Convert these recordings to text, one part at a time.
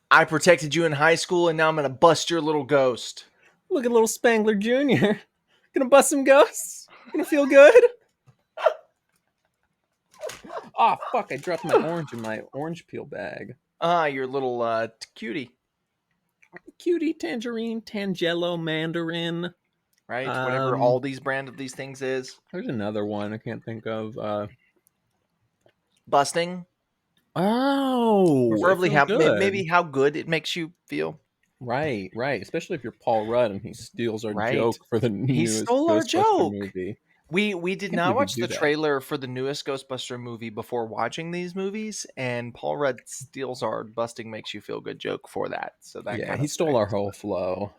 I protected you in high school, and now I'm gonna bust your little ghost. Look at little Spangler Jr. Gonna bust some ghosts? Gonna feel good? Oh, fuck, I dropped my orange in my orange peel bag. Your little cutie, Cutie, tangerine, tangelo, mandarin. right? Whatever Um, Aldi's brand of these things is. there's another one I can't think of. Busting. Oh, it Preferably feels how good. maybe how good it makes you feel. Right, right. Especially if you're Paul Rudd and he steals our Right. joke for the He newest stole our Ghostbuster joke. movie. We I did can't not believe he'd watch do the that. trailer for the newest Ghostbuster movie before watching these movies, and Paul Rudd steals our busting makes you feel good joke for that. So that Yeah, kind he of stole our stinks. whole flow.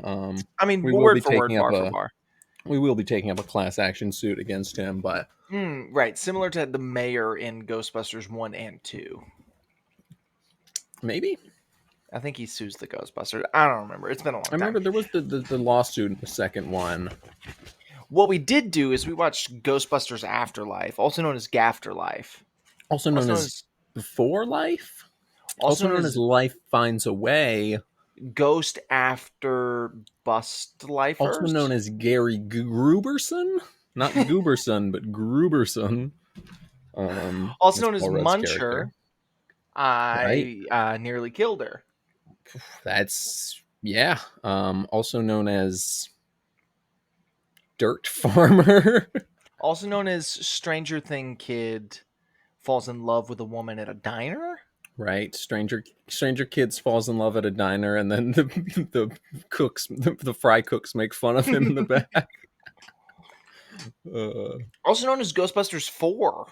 I mean, We will be word for word, taking up bar for a bar. class action suit against him, but Right, similar to the mayor in Ghostbusters 1 and 2. maybe. I think he sues the Ghostbusters. I don't remember. It's been a long I time. remember there was the lawsuit in the second one. What we did do is we watched Ghostbusters Afterlife, also known as Gafterlife. Also known Also known as as Before Life? also Also known known as as Life Finds a Way. Ghost After Bust Also known Lifers. as Gary Gruberson? Not Gooberson, but Gruberson. Also That's known as Paul Rudd's Muncher. character. Right? I nearly killed her. That's yeah. Also known as Dirt Farmer. Also known as Stranger Thing Kid falls in love with a woman at a diner. Right. Stranger Kids falls in love at a diner, and then the cooks, the fry cooks, make fun of him in the back. Uh, Also known as Ghostbusters 4 or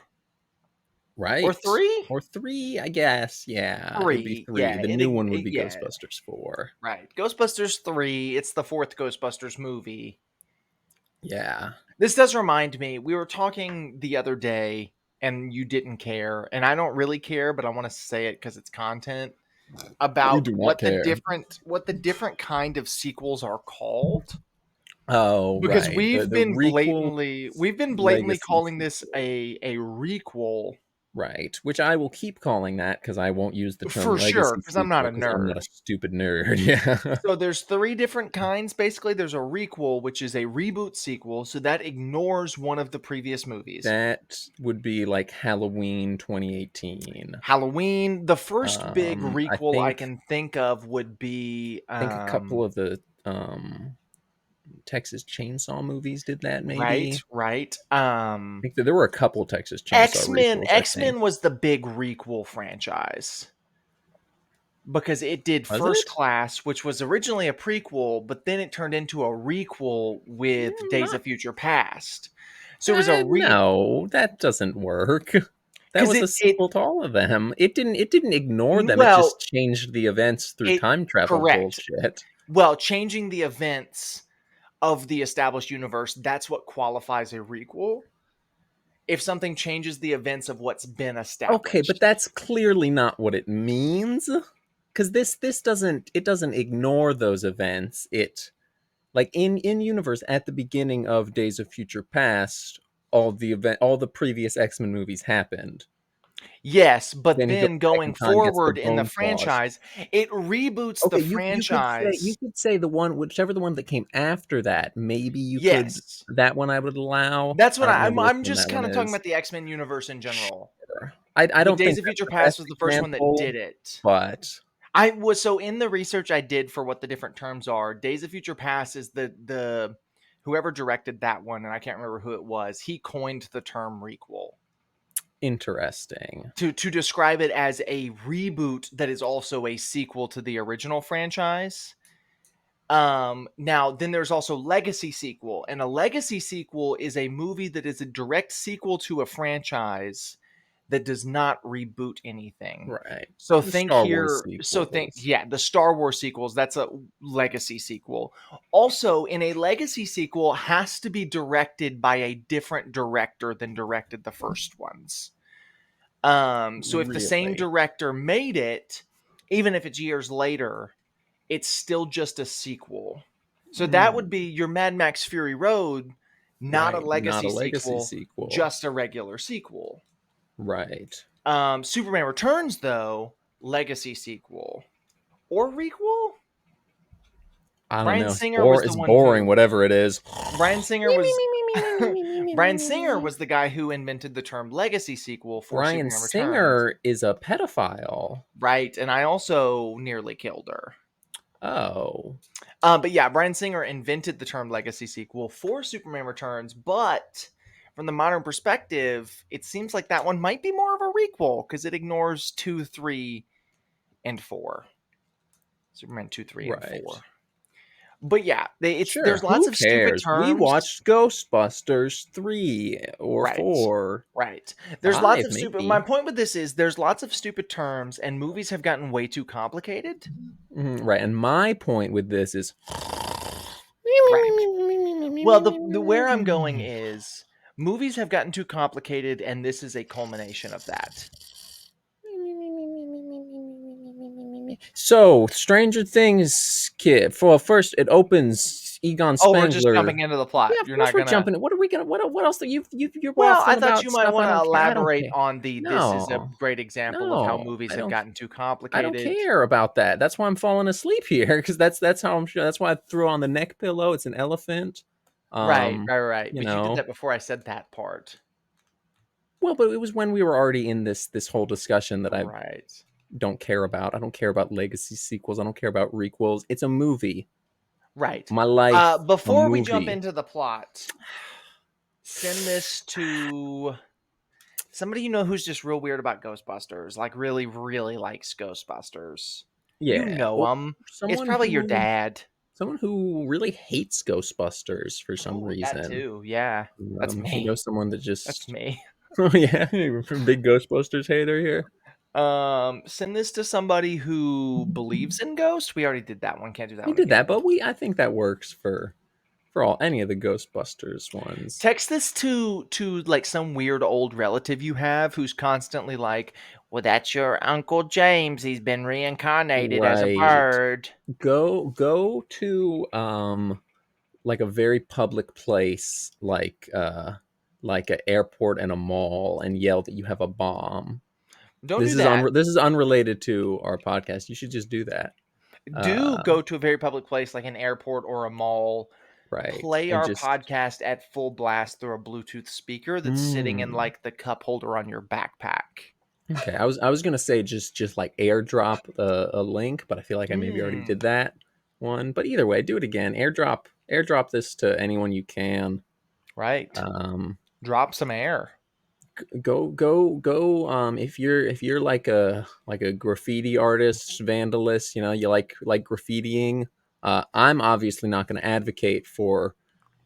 right. 3. Or three, I guess. Yeah, it would be 3, three. yeah, The new one would be Ghostbusters 4. right. Ghostbusters 3. It's the fourth Ghostbusters movie. Yeah. This does remind me, we were talking the other day and you didn't care, and I don't really care, but I want to say it because it's content You about do not care. what the different kind of sequels are called. Oh, Because right. The requel we've been blatantly legacy calling this sequel. a requel Right. Which I will keep calling that because I won't use the term for sure, legacy because I'm not sequel a because I'm nerd. not a stupid nerd. Yeah. So there's three different kinds. Basically, there's a requel, which is a reboot sequel, so that ignores one of the previous movies. That would be like Halloween 2018. Halloween, the first big I requel I think can think of would be a couple of the Texas Chainsaw movies did that right, maybe. right. I think that there were a couple Texas Chainsaw requels, I X-Men think. was the big requel franchise because it did Was First it? Class, which was originally a prequel, but then it turned into a requel with Days Not of Future Past. So it was a no, that doesn't work. That because was a it sequel to all of them. It didn't ignore them. It well just changed the events through it time travel correct. bullshit. Well, changing the events of the established universe, that's what qualifies a requel. If something changes the events of what's been Okay, but established. that's clearly not what it means. Because this doesn't ignore those events. It like in universe at the beginning of Days of Future Past, all the previous X-Men movies happened. Yes, but Then he goes then back going in time, gets the forward in the bone claws. franchise, it reboots the Okay, you franchise. could say the one, whichever the one that came after that. Maybe you could, Yes. that one I would allow. That's I what don't I'm remember which I'm one just that one kind of talking is. about the X-Men universe in general. Sure. I But don't Days think of that's Future the Past best was the first one that example, did it. but I was so in the research I did for what the different terms are. Days of Future Past is the whoever directed that one, and I can't remember who it was. He coined the term requel interesting. to describe it as a reboot that is also a sequel to the original franchise. Now then there's also legacy sequel, and a legacy sequel is a movie that is a direct sequel to a franchise that does not reboot anything. Right. So The think Star Wars here, so think, sequels. yeah, the Star Wars sequels, that's a legacy sequel. Also, in a legacy sequel has to be directed by a different director than directed the first ones. So if the same Really? director made it, even if it's years later, it's still just a sequel. So that would Mm, be your Mad Max Fury Road, not a right. Not legacy a legacy sequel, sequel. just a regular sequel. Right. Superman Returns, though, legacy sequel. or requel. I don't Bryan know. Singer was the It's one boring, who whatever it is. Bryan Singer was Bryan Singer was the guy who invented the term legacy sequel for Bryan Superman Returns. Singer is a pedophile. Right, and I also nearly killed her. Oh. But yeah, Bryan Singer invented the term legacy sequel for Superman Returns, but from the modern perspective, it seems like that one might be more of a requel because it ignores 2, 3, and 4. Superman 2, 3, and Right. 4. But yeah, Sure, there's lots who of stupid cares? We terms. watched Ghostbusters 3 or Right. 4, Right. There's lots 5 of stupid my maybe. point with this is there's lots of stupid terms and movies have gotten way too complicated. Right, and my point with this is Right. Well, the where I'm going is movies have gotten too complicated and this is a culmination of that. So, Stranger Things kid. For first, it opens Egon Oh, we're just Spangler. jumping into the plot. Yeah, of You're course not we're gonna. jumping. What are we gonna? What else? You're Well, I waffling thought you about might stuff want I to don't care. I don't elaborate care. on the this is a No, great example of how no, movies I have don't. gotten too I don't complicated. care about that. That's why I'm falling asleep here because that's how I'm sure. That's why I threw on the neck pillow. It's an elephant. Right, Um, right, right. you But you did know. that before I said that part. Well, but it was when we were already in this whole discussion that I Right. don't care about. I don't care about legacy sequels. I don't care about requels. It's a movie. Right. My life, a Before we jump movie. into the plot, send this to somebody you know who's just real weird about Ghostbusters, like really, really likes Ghostbusters. You Yeah, know or him. It's someone probably your who dad. someone who really hates Ghostbusters for some Oh, that reason. too. Yeah. That's If you me. know someone that That's just me. oh yeah, you're a big Ghostbusters hater here. Send this to somebody who believes in ghosts. We already did that one. Can't do that We one did that, again. but we I think that works for all any of the Ghostbusters ones. Text this to like some weird old relative you have who's constantly like, "Well, that's your Uncle James. He's been reincarnated as a Right. bird." Go to like a very public place like an airport and a mall and yell that you have a bomb. Don't do that. This is unrelated to our podcast. You should just do that. Do Uh go to a very public place like an airport or a mall. right. Play And our just podcast at full blast through a Bluetooth speaker that's sitting in mm, like the cup holder on your backpack. okay. I was gonna say just like airdrop a link, but I feel like I maybe already Mm, did that one. But either way, do it again. Airdrop this to anyone you can. right. Um, Drop some air. go. If you're like a graffiti artist, vandalist, you know, you like graffitiing. I'm obviously not going to advocate for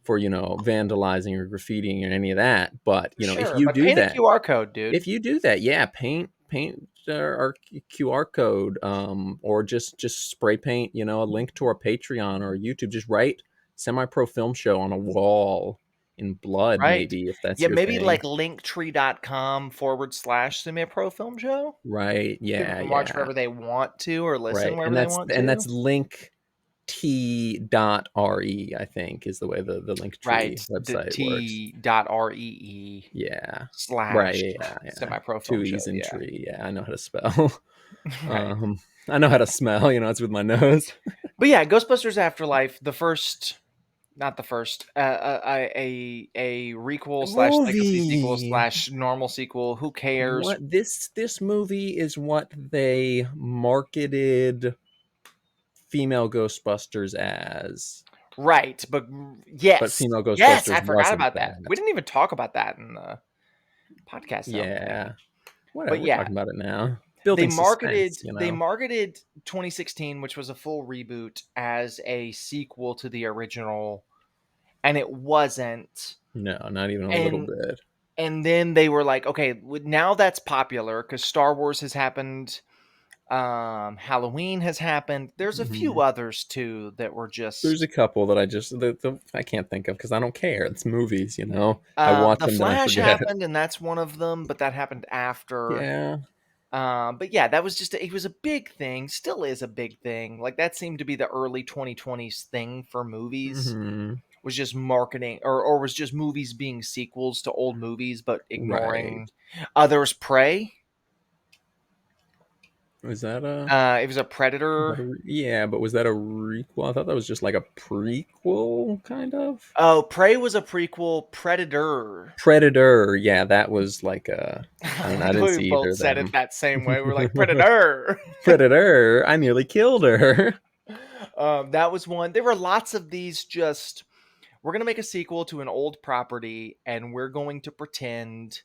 vandalizing or graffitiing or any of that. But if Sure, you but do paint a that, QR code, dude. yeah, paint our QR code, or just spray paint, a link to our Patreon or YouTube. Just write semi-pro film show on a wall in blood, Right. maybe if that's Yeah, your maybe like thing. linktree.com/semi-pro film show. Right? People Yeah, can watch yeah. wherever they want to or listen Right. wherever they want to. That's link t.re, I think, is the way the Right. Linktree The website works. t.ree Yeah. Right. slash Yeah. semi-pro Two film show. E's in Yeah. tree. Yeah, I know how to spell. Right. um, I know how to smell. It's with my nose. But yeah, Ghostbusters Afterlife, the first, not the first, a requel slash legacy sequel Movie. slash normal sequel. Who cares? What this movie is what they marketed female Ghostbusters as, Right. But but yes. female Yes, I Ghostbusters forgot wasn't about that. We that. didn't even talk about that in the podcast, I don't Yeah. think. Whatever. But We're yeah, talking about it now. they Building marketed suspense. they marketed 2016, which was a full reboot, as a sequel to the original, and it wasn't. No, not even a little And bit. and then they were like, okay, now that's popular because Star Wars has happened, Halloween has happened. There's a few Mhm. others too that were There's a just. couple that I can't think of because I don't care. It's movies. I watch The them, then I Flash forget. happened, and that's one of them, but that happened after. Yeah. But yeah, that was just it was a big thing, still is a big thing. Like that seemed to be the early 2020s thing for movies, Hmm. was just marketing or was just movies being sequels to old movies but Right. ignoring others. Prey. Was that a It was a Predator. yeah, but was that a requel? I thought that was just like a prequel, kind of. Oh, Prey was a prequel. Predator. Predator, yeah, that was like a. I I mean, I like the didn't way we see either both of said it them. that same way. We're like Predator. Predator, I nearly killed her. That was one. There were lots of these. Just we're gonna make a sequel to an old property, and we're going to pretend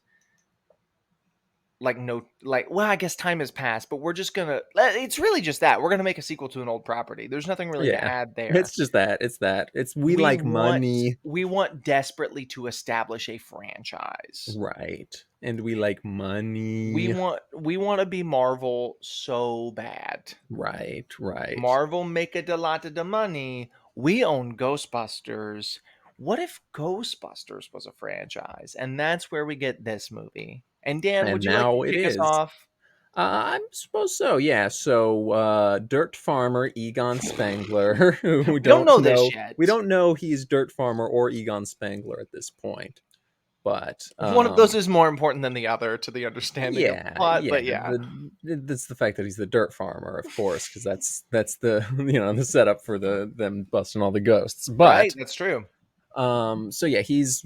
like no, like well, I guess time has passed, but we're just gonna. It's really just that we're gonna make a sequel to an old property. There's nothing really to Yeah, add there. it's just that. It's that. It's we We like want money, we want desperately to establish a franchise. right? And we like We money, want to be Marvel so bad. right? Right. Marvel make a lot of the money. We own Ghostbusters. What if Ghostbusters was a franchise? And that's where we get this movie. And Dan, And would you like to now it kick us is. off? I suppose so. Yeah. So, dirt farmer Egon Spangler, who we We don't don't know this know. We yet. don't know he's dirt farmer or Egon Spangler at this point. But One of those is more important than the other to the understanding of the yeah, plot, yeah. but yeah. That's the fact that he's the dirt farmer, of course, because that's the the setup for them busting all the ghosts. Right, But that's true. so yeah, he's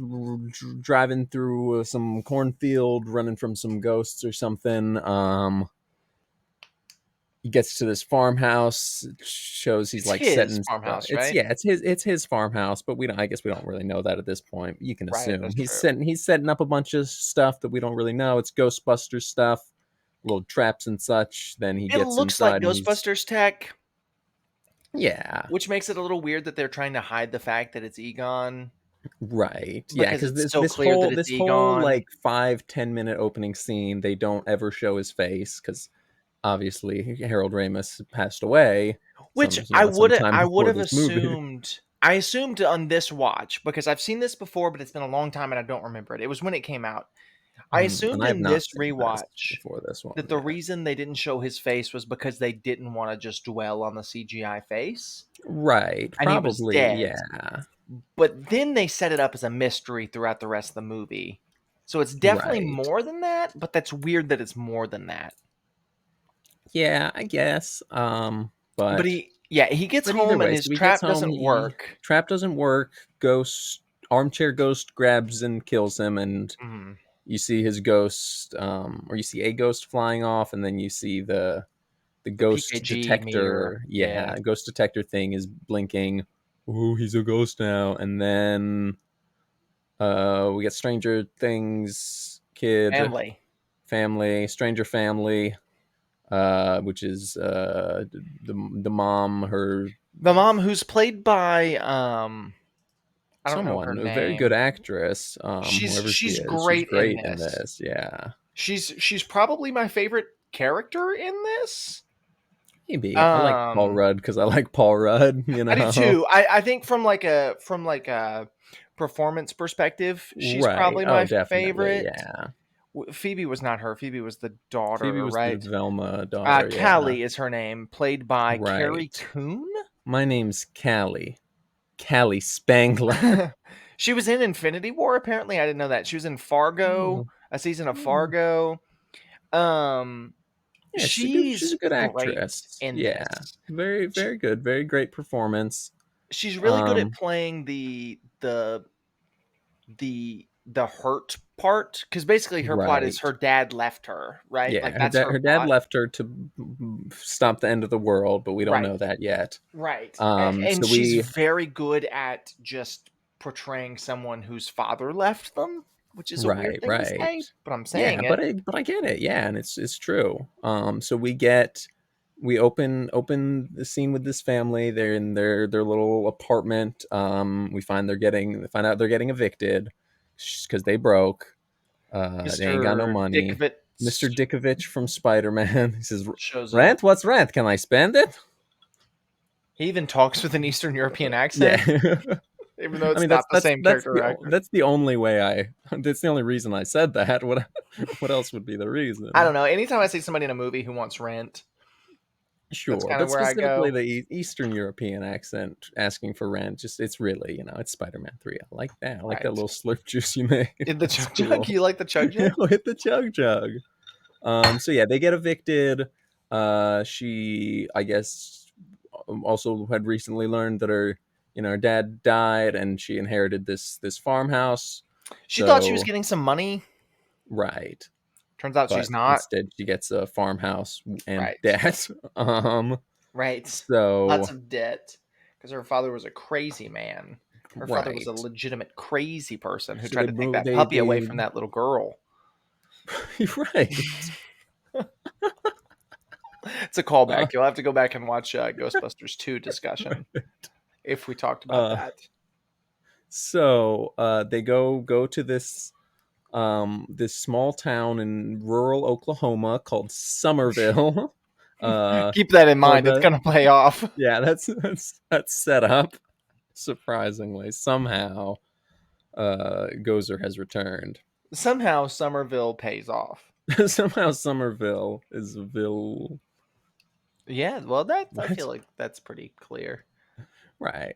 driving through some cornfield, running from some ghosts or something. He gets to this farmhouse. It shows he's It's like his setting stuff. farmhouse, It's right? yeah, it's his farmhouse, but we don't. I guess we don't really know that at this point. You can Right, assume that's he's true. setting up a bunch of stuff that we don't really know. It's Ghostbusters stuff, little traps and such. Then he It gets looks like inside and he's Ghostbusters tech, yeah, which makes it a little weird that they're trying to hide the fact that it's Egon right, yeah. because Because it's this so this clear that whole it's this whole Egon. like 5-10 minute opening scene, they don't ever show his face because obviously Harold Ramis passed away Which sometime I would before have this movie. assumed. I assumed on this watch because I've seen this before, but it's been a long time and I don't remember it. It was when it came out. I And assumed I have in not this seen this rewatch before this one. that the Yeah. reason they didn't show his face was because they didn't want to just dwell on the CGI face Right. and he was Probably. dead. Yeah. But then they set it up as a mystery throughout the rest of the movie. So it's definitely Right. more than that, but that's weird that it's more than that. Yeah, I guess. But But he gets either home and way, his so he gets trap home. doesn't He work. trap doesn't work. Ghost armchair ghost grabs and kills him, and Mhm. you see his ghost, or you see a ghost flying off, and then you see the The ghost PKG meter. detector. Yeah. Yeah, ghost detector thing is blinking. Oh, he's a ghost now, and then we get Stranger Things kid Family. family, Stranger Family, which is the mom, her The mom who's played by I don't know her someone, a very good name. actress, whoever she She's is. She's great in great in this. this. Yeah, She's probably my favorite character in this. maybe I like Paul Um Rudd because I like Paul Rudd. I do too. I think from like a performance perspective, she's Right. probably Oh, my definitely. favorite. Yeah. Phoebe was not her. Phoebe was the Phoebe daughter, was the right? Velma daughter. Yeah. Callie is her name, played by Carrie Right. Coon. My name's Callie. Callie Spangler. She was in Infinity War. Apparently, I didn't know that. She was in Fargo, Oh, a season of oh. Fargo. Um, Yeah, she's she's a good great actress. in Yeah. this. Very, She, very good. Very great performance. she's really good at Um, playing the hurt part because basically her plot is right. her dad left her, right? Like Yeah, that's her her dad plot. left her to stop the end of the world, but we don't Right, know that yet. right. And So she's we very good at just portraying someone whose father left them, which is a weird right, thing to right. say, but I'm Yeah, saying it. but I get it. Yeah, and it's true. So we open the scene with this family. They're in their little apartment. We find out they're getting evicted because they broke. They ain't got no Mr. money. Mr. Dickovitz Dickovich from Spider-Man. He says, shows up. "Rent? What's rent? Can I spend it?" He even talks with an Eastern European Yeah. accent, even though I it's mean not the same character or actor. that's the only way I that's the only reason I said that. What else would be the I reason? don't know. Anytime I see somebody in a movie who wants rent, that's Sure, kind of but where I specifically go. the Eastern European accent asking for rent, just it's really, it's Spider-Man 3. I like that. I like that Right. little slurp juice you made. In the That's chug jug? cool. You like the chug jug? Hit the chug jug. So yeah, they get evicted. She, I guess, also had recently learned that her dad died, and she inherited this farmhouse. She thought she was So getting some money. right, Turns out she's but not. instead she gets a farmhouse and Right. debt. Right. Lots So of debt because her father was a crazy man. Her father was a right, legitimate crazy person who so tried they to take move. that They puppy away they from that little girl. right. It's a callback. Uh, You'll have to go back and watch Ghostbusters 2 discussion if we talked about uh, that. so they go to this small town in rural Oklahoma called Somerville. Keep that in For mind. It's the going to pay off. Yeah, that's set up. Surprisingly, somehow, Gozer has returned. Somehow Somerville pays off. Somehow Somerville is a ville. Yeah, well, that I feel What? like that's pretty clear. Right.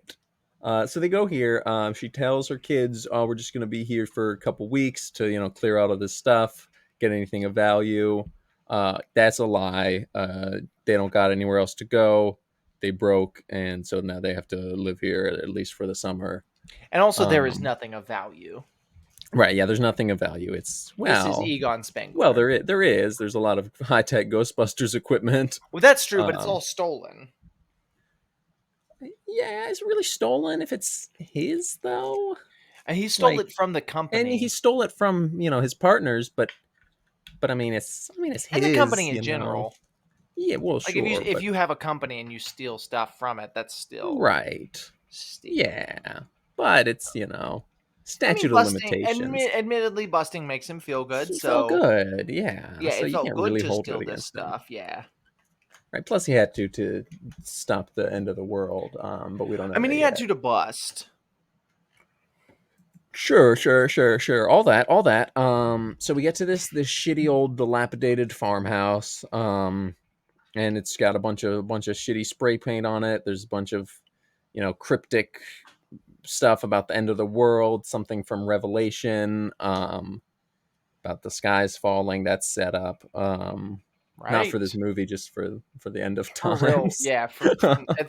So they go here. She tells her kids, "Oh, we're just going to be here for a couple weeks to, clear out of this stuff, get anything of value." That's a lie. They don't got anywhere else to go. They broke, and so now they have to live here at least for the summer. And also, there is Um, nothing of value. right? Yeah, there's nothing of value. It's This is well, Egon well, Spengler. there is. There's a lot of high tech Ghostbusters equipment. Well, that's true, but it's Um, all stolen. yeah, is it really stolen if it's his though? And he stole Like, it from the and he company. stole it from his partners, but I mean it's And the his, company in general. Yeah, well, Like if you sure, if but you have a company and you steal stuff from it, that's still right, stealing. yeah, but it's I mean, statute of limitations. admittedly, busting makes him feel good. He felt So good, yeah. yeah, So it you felt can't good really to hold it steal this against him, stuff. Yeah, right? Plus, he had to stop the end of the world, but we don't I know mean, that he had yet. you to bust. Sure. All that. So we get to this shitty old dilapidated farmhouse. And it's got a bunch of shitty spray paint on it. There's a bunch of, cryptic stuff about the end of the world, something from Revelation, about the skies falling. That's set up. Not for Right, this movie, just for the end of for real. times. Yeah,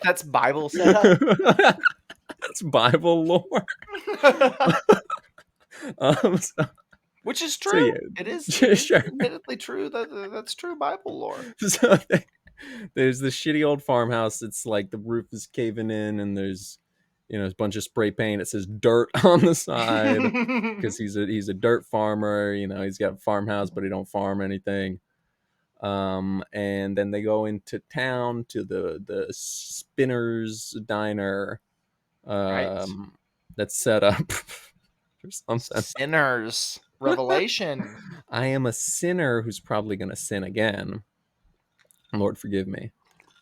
that's Bible setup. That's Bible lore. So, Which is so true. yeah, It is. It is sure. admittedly true. That's true Bible lore. So there's this shitty old farmhouse. It's like the roof is caving in, and there's a bunch of spray paint. It says dirt on the side because he's a dirt farmer. He's got a farmhouse, but he don't farm anything. And then they go into town to the Spinner's Diner. Right. Um, that's set up for something. Sinners. Revelation. I am a sinner who's probably gonna sin again. Lord forgive me.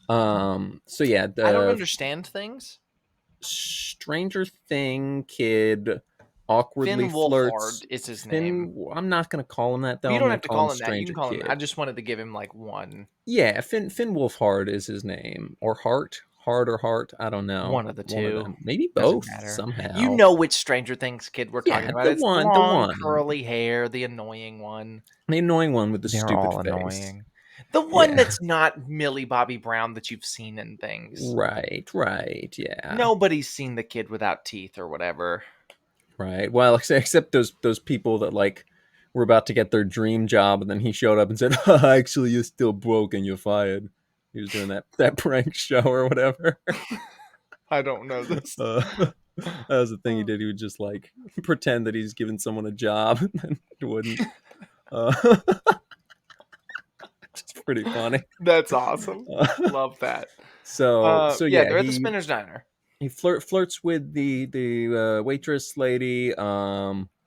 So yeah, I don't the understand things. Stranger Thing kid awkwardly Finn flirts. Wolfhard is his name. Finn, I'm not gonna call him that Well, though. you I'm don't gonna have to call him call him that. You can Stranger call him. I Kid. just wanted to give him like one, Yeah, Finn Wolfhard is his name, or Hart or Hart. I don't know. one of the One of two. them, maybe Doesn't both matter. You somehow. know which Stranger Things kid we're talking Yeah, about. the It's the one, long curly hair, the annoying one. the annoying one with the They're stupid all face. annoying. The one Yeah, that's not Millie Bobby Brown that you've seen in things. right. Yeah. Nobody's seen the kid without teeth or whatever. Right. Well, except those people that like were about to get their dream job, and then he showed up and said, "Actually, you're still broke and you're fired." He was doing that prank show or whatever. I don't know this. That was the thing he did. He would just like pretend that he's giving someone a job, and then wouldn't. Uh, it's pretty funny. That's awesome. Uh, Love that. so Yeah, yeah, they're at the he Spinner's Diner. he flirts with the waitress lady.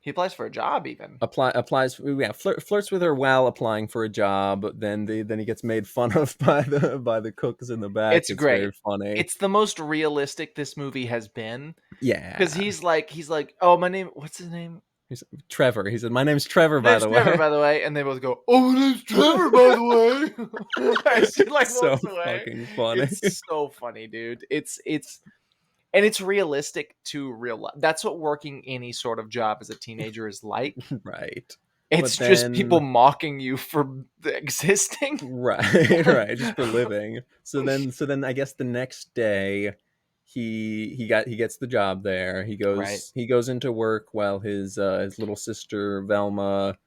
He applies for a job even. Applies, yeah, flirts with her while applying for a job. Then he gets made fun of by the cooks in the back. It's It's very great. funny. It's the most realistic this movie has been because Yeah, he's like, "Oh, my name. What's his name? he's Trevor. He said, "My name's Trevor, My by name's the Trevor, way." by the way." And they both go, "Oh, my name's Trevor, by the way." As she like It's so walks away. fucking funny. It's so funny, dude. It's realistic to real life. That's what working any sort of job as a teenager is like. Right. It's But just people then mocking you for existing. right, right, just for living. So then I guess the next day he gets the job there. Right. He goes into work while his little sister Velma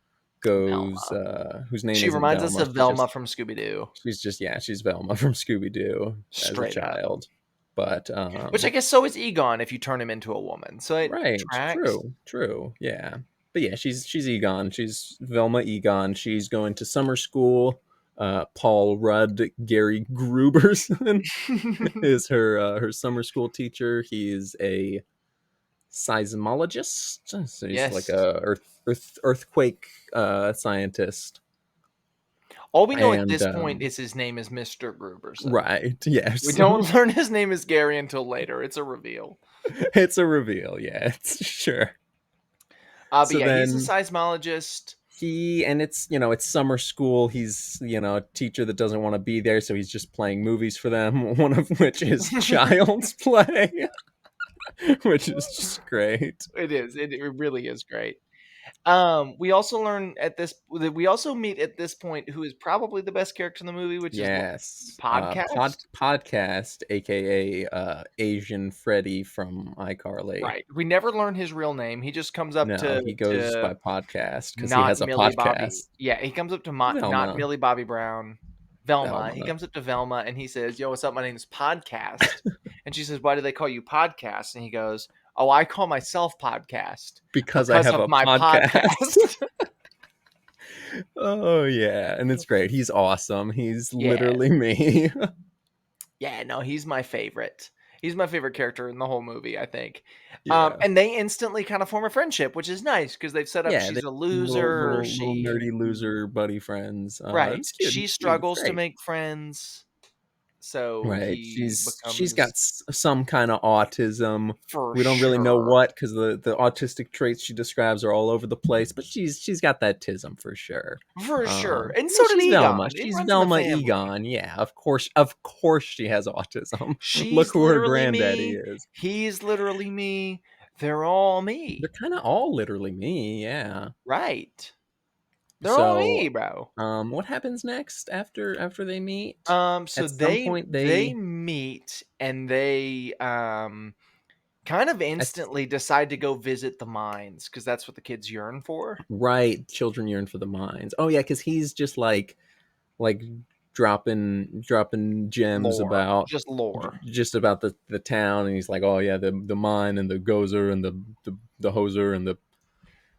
goes Velma. whose name She isn't reminds us Velma. of Velma from Scooby-Doo. She's just yeah, she's Velma from Scooby Doo as a Straight up. child. But Which I guess so is Egon if you turn him into a woman. So it right, tracks. true, yeah. But yeah, she's Egon. She's Velma Egon. She's going to summer school. Paul Rudd, Gary Gruberson is her summer school teacher. He's a seismologist, so he's like Yes. a earthquake scientist. All we know at And this point is his name is Mr. Gruberson. right, We yes, don't learn his name is Gary until later. It's a reveal. it's a reveal. Yeah, it's sure. But So yeah, he's a then seismologist. and it's it's summer school. He's a teacher that doesn't want to be there, so he's just playing movies for them. One of which is Child's Play, which is just great. It is. It really is great. We also learn at this. We also meet at this point who is probably the best character in the movie, which is Yes, podcast. podcast, aka Asian Freddy from iCarly. Right. We never learn his real name. He just comes up No, he goes to by podcast because he not has a Millie Bobby. podcast. Yeah, he comes up to not Velma, Millie Bobby Brown. Velma. He Velma, comes up to Velma and he says, "Yo, what's up? My name is Podcast." And she says, "Why do they call you Podcast?" And he goes, "Oh, I call myself Podcast because I because have of a my podcast. podcast." Oh yeah, and it's great. He's awesome. He's Yeah. literally me. Yeah, no, he's my favorite. He's my favorite character in the whole movie, I think. Yeah. And they instantly kind of form a friendship, which is nice because they've set up Yeah, they she's a little loser. little nerdy loser buddy friends. Right. It's cute. She It's cute. It's struggles to great. make friends, so Right. he She's got becomes some kind of autism. for We don't really know sure. what because the autistic traits she describes are all over the place, but she's got that tism for sure. For sure. And Yeah, so did she's Velma. Egon. It She's runs in the Velma family. Egon. Yeah, of course she has autism. Look She's who her literally granddaddy me. is. He's literally me. They're all They're me. kind of all literally me. Yeah. Right. They're all So, me, bro. what happens next after they meet? So At some point, they meet and they kind of at instantly decide to go visit the mines because that's what the kids yearn for. right, children yearn for the mines. Oh yeah, because he's just like dropping gems Lore. about Just lore. just about the town, and he's like, oh yeah, the mine and the gozer and the hoser and the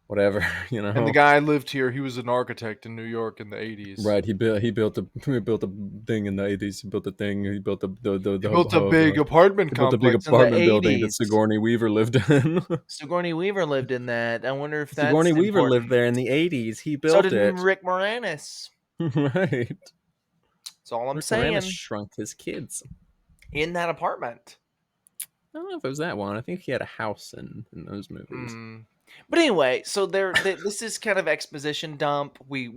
whatever, And the guy lived here. He was an architect in New York in the 80s. Right, he built a thing in the 80s. He built a thing. He built He built a big apartment he built a big complex in the apartment building that 80s. Sigourney Weaver lived in. Sigourney Weaver lived in that. I wonder if Sigourney that's Weaver lived important. there in the 80s. He So built did it. Rick Moranis. Right. That's all I'm Rick Moranis saying. shrunk his kids. In that apartment. I don't know if it was that one. I think he had a house in those movies. But anyway, so this is kind of exposition dump. We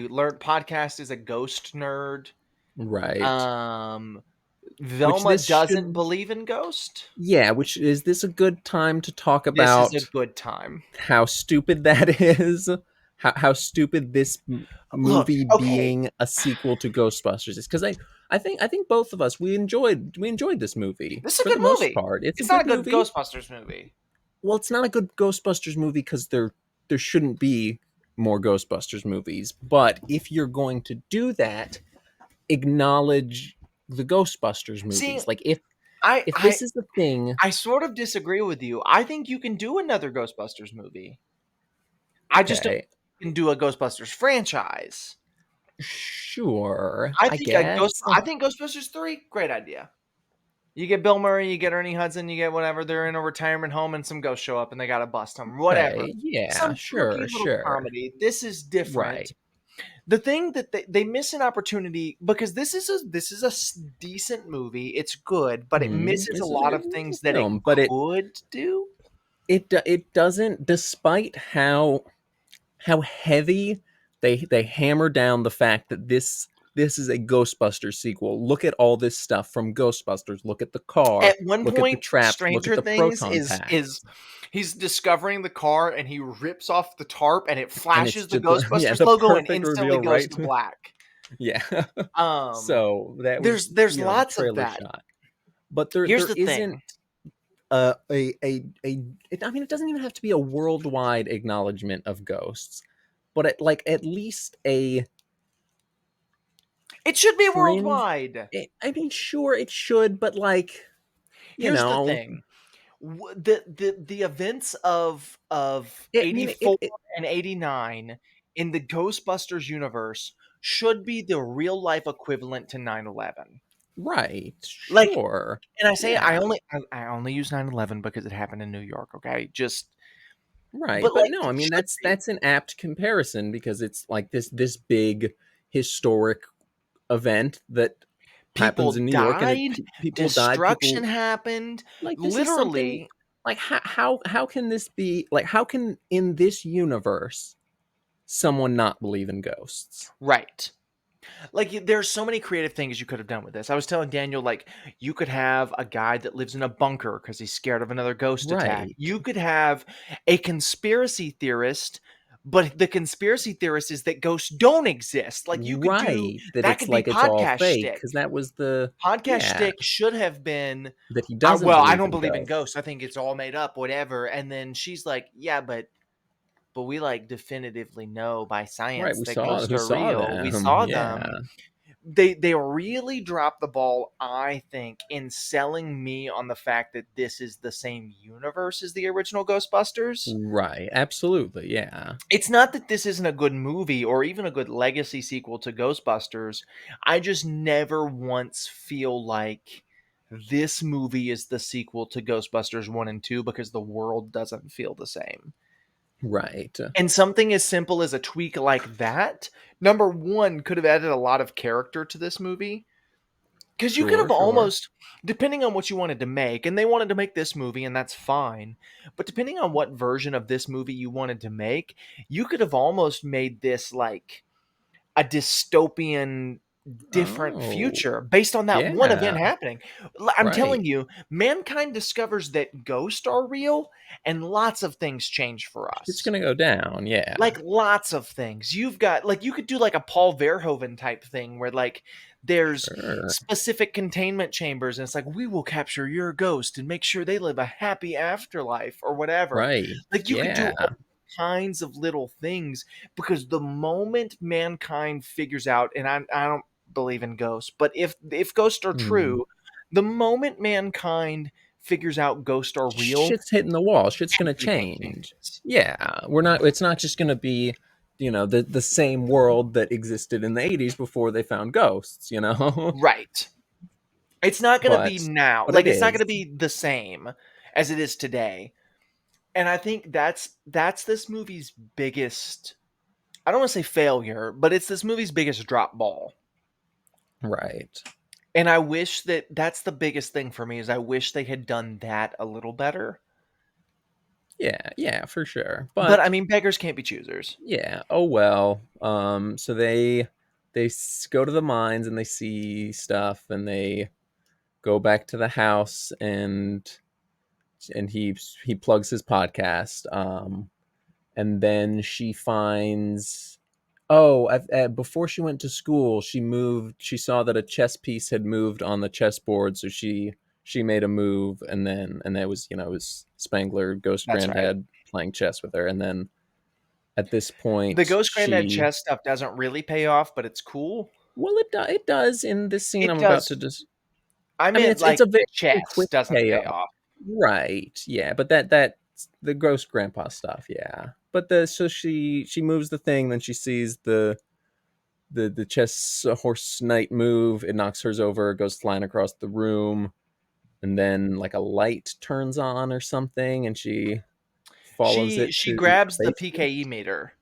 learned podcast is a ghost nerd. Right. Which Velma this doesn't should believe in ghost. Yeah, which is this a good time to talk This is a about good time. how stupid that is? How stupid this Look, movie okay, being a sequel to Ghostbusters is, because I think both of us we enjoyed this movie this is a for the good most movie. part. It's a It's not good a good movie. Ghostbusters movie. Well, it's not a good Ghostbusters movie because there shouldn't be more Ghostbusters movies. But if you're going to do that, acknowledge the Ghostbusters movies. See, Like if I if I this is the thing, I sort of disagree with you. I think you can do another Ghostbusters movie. I just don't okay, think you can do a Ghostbusters franchise. sure, I guess. I think Ghostbusters 3, great idea. You get Bill Murray, you get Ernie Hudson, you get whatever. They're in a retirement home and some ghosts show up and they gotta bust them. Whatever. Okay, yeah, Some quirky sure, little sure. comedy. This is different. Right. The thing that they miss an opportunity because this is a decent movie. It's good, but it misses a It's lot of it's a things that it film, but could do. it doesn't, despite how heavy they hammer down the fact that this this is a Ghostbusters sequel. Look at all this stuff from Ghostbusters. Look at the car. At one Look at the point, traps. Look at Stranger the Things proton is packs. he's discovering the car and he rips off the tarp and it And it's flashes the just the yeah, Ghostbusters the logo and perfect instantly reveal, goes right? to black. Yeah. Um, So that was, there's the lots of trailer that. shot. But there Here's there the isn't thing. I mean, it doesn't even have to be a worldwide acknowledgement of ghosts, but at least a It should be fringe. worldwide. I mean, sure, it should, but you Here's the know, thing. The events of I mean, 84 and 89 in the Ghostbusters universe should be the real life equivalent to 9/11. right, Like, sure, and I say yeah, I only use 9/11 because it happened in New York, okay? Just right. but But like no, I it mean should be. that's an apt comparison because it's like this big historic event that happens People in New York, and died, people died, destruction people happened. like this is something Literally, like how can this be like how can in this universe someone not believe in ghosts? right. Like there's so many creative things you could have done with this. I was telling Daniel like you could have a guy that lives in a bunker cuz he's scared of another ghost attack. Right. You could have a conspiracy theorist, but the conspiracy theorist is that ghosts don't exist. Like you could do Right. That that it's could be like it's all podcast fake shtick. because that was the Podcast yeah, shtick should have been that he doesn't well, I believe don't in believe in ghosts. ghosts. I think it's all made up, whatever. And then she's like, "Yeah, but we like definitively know by Right. science We that saw ghosts we are saw real. We them. saw them." Yeah. They really dropped the ball, I think, in selling me on the fact that this is the same universe as the original Ghostbusters. Right. Absolutely. Yeah. It's not that this isn't a good movie or even a good legacy sequel to Ghostbusters. I just never once feel like this movie is the sequel to Ghostbusters 1 and 2 because the world doesn't feel the same. Right. And something as simple as a tweak like that, number 1, could have added a lot of character to this movie. Because you could Sure, have sure. almost, depending on what you wanted to make, and they wanted to make this movie, and that's fine. But depending on what version of this movie you wanted to make, you could have almost made this like a dystopian, different Oh. future based on that one Yeah. event happening. I'm Right. telling you, mankind discovers that ghosts are real, and lots of things change for It's us. gonna go down. Yeah. Like lots of things. You've got like you could do like a Paul Verhoeven type thing where like there's Sure. specific containment chambers and it's like we will capture your ghost and make sure they live a happy afterlife or whatever. Right. Like you could do Yeah. all kinds of little things because the moment mankind figures out and I don't believe in ghosts, but if ghosts are Hmm. true, the moment mankind figures out ghosts are real, Shit's hitting the wall. Shit's gonna everything change. changes. Yeah, we're not. It's not just gonna be, the same world that existed in the '80s before they found ghosts. Right. It's not gonna be but now. but it Like, it's not is gonna be the same as it is today. And I think that's this movie's biggest I don't wanna say failure, but it's this movie's biggest drop ball. right. And I wish that that's the biggest thing for me is I wish they had done that a little better. Yeah, yeah, for sure. But I But mean, beggars can't be choosers. yeah, oh well. So they go to the mines and they see stuff and they go back to the house and he plugs his podcast. And then she finds before she went to school she saw that a chess piece had moved on the chessboard, so she made a move, and that was it was Spangler, Ghost That's right. Granddad, playing chess with her. And then at this The point Ghost Granddad she chess stuff doesn't really pay off, but it's cool. well it does in this scene It I'm about to does. just I I mean, meant it's like a very the chess quick doesn't pay payoff. off. Right. Yeah, but that's the ghost grandpa stuff, yeah. But the so she moves the thing, then she sees the chess horse knight move, it knocks hers over, goes flying across the room, and then like a light turns on or something, and she follows it She to a grabs the basement. PKE meter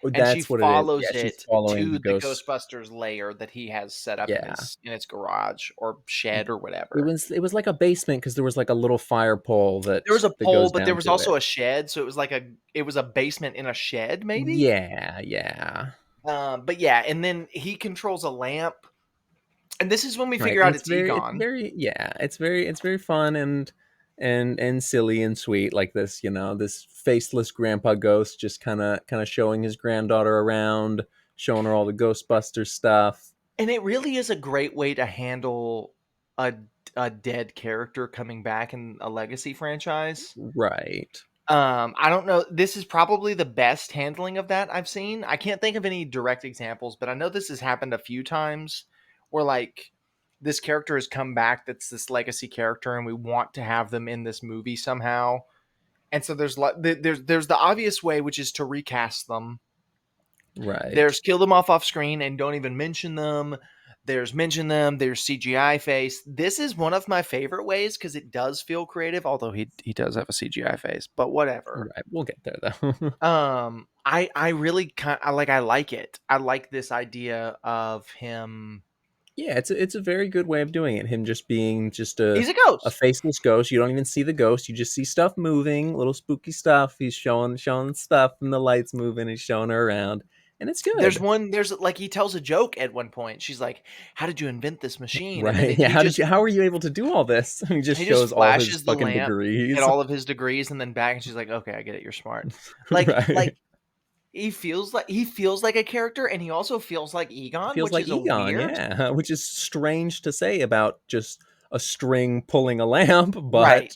Oh, and she that's what it is. Yeah, follows she's it following to the the ghost. Ghostbusters lair that he has set up in Yeah. his garage or shed or It whatever. was it was like a basement because there was like a little fire pole There was a that pole, goes but there down was to it. also a shed, so it was like a basement in a shed, maybe? Yeah, yeah. But yeah, and then he controls a lamp, and this is when we Right, figure and out it's Egon. it's very fun and silly and sweet, like this, this faceless grandpa ghost just kind of showing his granddaughter around, showing her all the Ghostbusters stuff. And it really is a great way to handle a a dead character coming back in a legacy franchise. Right. I don't know. This is probably the best handling of that I've seen. I can't think of any direct examples, but I know this has happened a few times where like this character has come back that's this legacy character and we want to have them in this movie somehow. And so there's the obvious way, which is to recast them. Right. There's kill them off screen and don't even mention them. There's mention them. There's CGI face. This is one of my favorite ways because it does feel creative, although he does have a CGI face, but whatever. Right. We'll get there though. I really I like it. I like this idea of him. Yeah, it's a very good way of doing it. Him just being just a He's a a ghost. faceless ghost. You don't even see the ghost. You just see stuff moving, little spooky stuff. He's showing stuff, and the lights moving. He's showing her around, and it's good. There's like he tells a joke at one point. She's like, "How did you invent this machine?" And then Right? Yeah. How are you able to do all this? He just he just shows all his flashes the fucking lamp at degrees. all of his degrees and then back, and she's like, "Okay, I get it. You're smart." Like Right. he feels like a character, and he also feels like Egon, Feels which like is a Egon, weird. yeah, which is strange to say about just a string pulling a lamp, Right.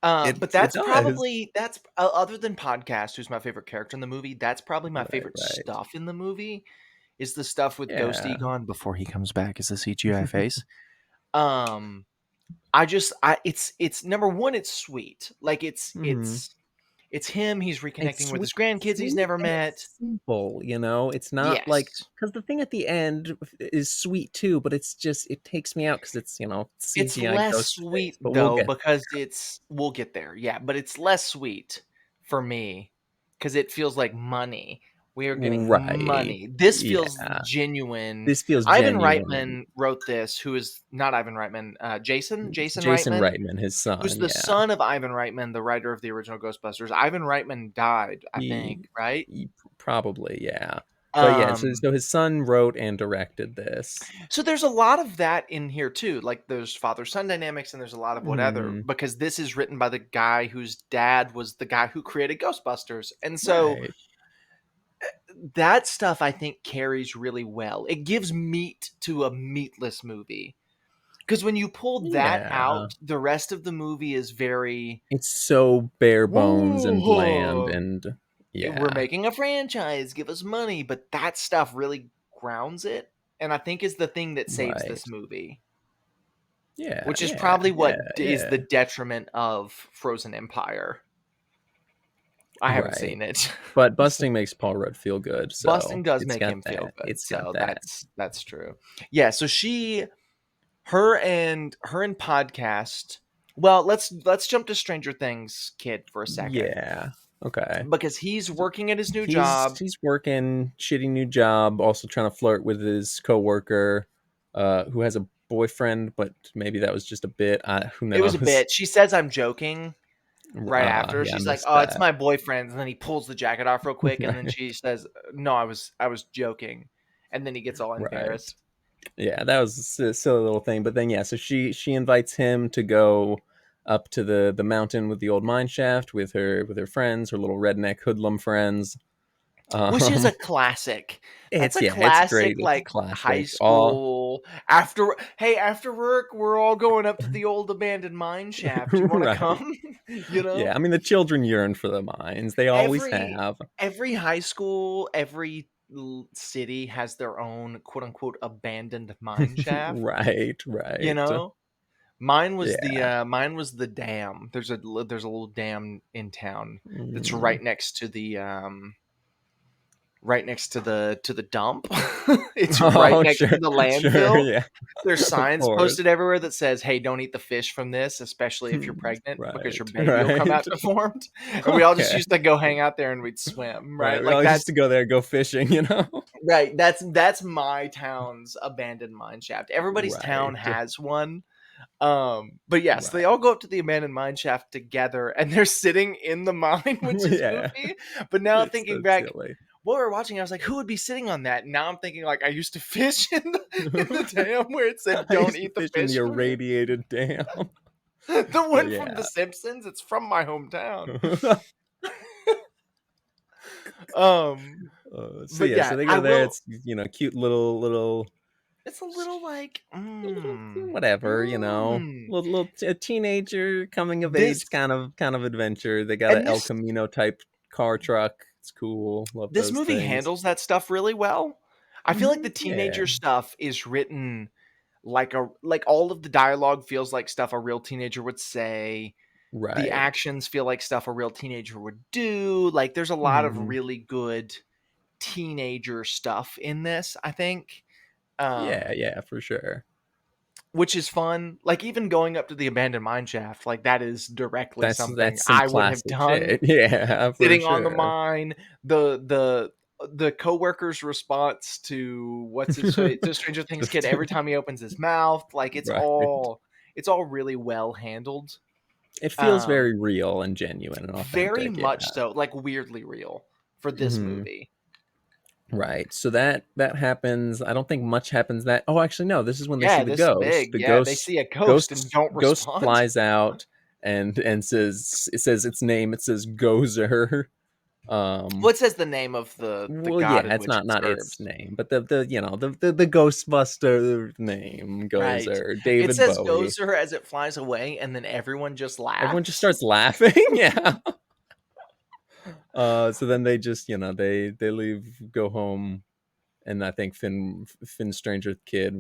but But it that's does. probably that's other than Podcast, who's my favorite character in the movie. That's probably my Right. favorite Right. stuff in the movie is the stuff with Ghost Yeah. Egon before he comes back as a CGI face. Um, I it's number one. It's sweet. Like Hmm. it's him. He's It's reconnecting with sweet, his grandkids he's sweet, never and met. it's simple, you know? It's not like, Yes. because the thing at the end is sweet too, but it's just, it takes me out because it's, It's CGI less ghost sweet face, but we'll though get because it's we'll get there. Yeah, but it's less sweet for me cuz it feels like money. We are there. getting Right. money. This feels Yeah. genuine. This feels Ivan genuine. Reitman wrote this, who is not Ivan Reitman, Jason Jason Reitman, Reitman, his who's son, the yeah. son of Ivan Reitman, the writer of the original Ghostbusters. Ivan Reitman died, I He, think, right? he probably, yeah. But yeah, so, Um so his son wrote and directed this. So there's a lot of that in here too. Like there's father son dynamics and there's a lot of whatever Hmm. because this is written by the guy whose dad was the guy who created Ghostbusters. And so Right. that stuff I think carries really well. It gives meat to a meatless movie. Because when you pull that Yeah. out, the rest of the movie is very It's so bare bones and bland whoa, and we're yeah. making a franchise, give us money, but that stuff really grounds it. And I think is the thing that saves Right. this movie. Yeah, Which is yeah, probably yeah, what is yeah. the detriment of Frozen Empire. I haven't Right. seen it. But So, busting makes Paul Rudd feel good, so busting does it's make got him feel that. good. It's got So that. that's true. Yeah, so her and podcast. Well, let's jump to Stranger Things kid for a second Yeah. Okay. because he's So working at his new he's job. he's working, shitty new job, also trying to flirt with his coworker, who has a boyfriend, but maybe that was just a bit. Who It was a knows? bit. She says I'm joking right after. Yeah, I She's like, missed "Oh, it's that. my boyfriend." And then he pulls the jacket off real quick and then she says, "No, I was joking." And then he gets all Right. embarrassed. Yeah, that was a silly little thing. But then yeah, so she invites him to go up to the mountain with the old mine shaft with her friends, her little redneck hoodlum friends. Which is a Um, classic. That's it's a yeah, it's classic, great. It's a like, high classic. All school after hey, after work, we're all going up to the old abandoned mine shaft. You wanna right. come? You Yeah, know? I mean the children yearn for the mines. They always Every have. every high school, every city has their own quote unquote "abandoned mine shaft," Right, you right. know? Yeah. Mine was the dam. There's a little dam in town that's Mm. right next to the dump. It's right Oh, next to sure, the sure, landfill. yeah, There's of signs course. posted everywhere that says, "Hey, don't eat the fish from this, especially if you're pregnant, because your Right, baby will come right. out deformed." And we all just Okay. used to go hang out there and we'd swim, Right, right? we Like always used that's to go there, go fishing, you know? right. That's my town's abandoned mine shaft. Everybody's town Right, has one. But yes, they right. all go up to the abandoned mine shaft together and they're sitting in the mine, which is Yeah, goofy. But now it's so thinking back, silly. while we were watching, I was like, who would be sitting on that? And now I'm thinking like I used to fish in the dam where it said I don't used to eat the fish in the fish for me. irradiated dam. The But one from yeah. The Simpsons. It's from my hometown. Um, So but yeah, so yeah, they I go there. will. It's cute little It's a little like, whatever, mm. a teenager coming of This age kind of adventure. They got and a El this Camino type car truck. It's cool. Love this those movie things. handles that stuff really well. I feel like the Yeah. teenager stuff is written like all of the dialogue feels like stuff a real teenager would say. The Right. actions feel like stuff a real teenager would do. Like there's a lot of hmm really good teenager stuff in this, I think. Yeah, Um, yeah, for sure. which is fun. Like even going up to the abandoned mine shaft, like that is directly something That's some I would have classic done. shit. Yeah, for Sitting on the sure. mine, the coworker's response to what's his to Stranger Things kid every time he opens his mouth, like Right. it's all really well handled. It feels Um, very real and genuine and very authentic. Yeah. much so, like weirdly real for this hmm movie. Right. So that happens. I don't think much happens that. Oh, actually, no. This is when they see Yeah, the this is ghost. big. The Yeah, they ghost, see a ghost and ghost, don't ghost respond. flies out and says its name. It says Gozer. Well, Um. it says the name of the Well, god yeah, in it's which it not its serves. name, but the Ghostbuster name Right. Gozer. It David says Bowie. Gozer as it flies away, and then everyone just Everyone just laughs. starts laughing. Yeah. So then they just they leave, go home, and I think Finn Stranger Kid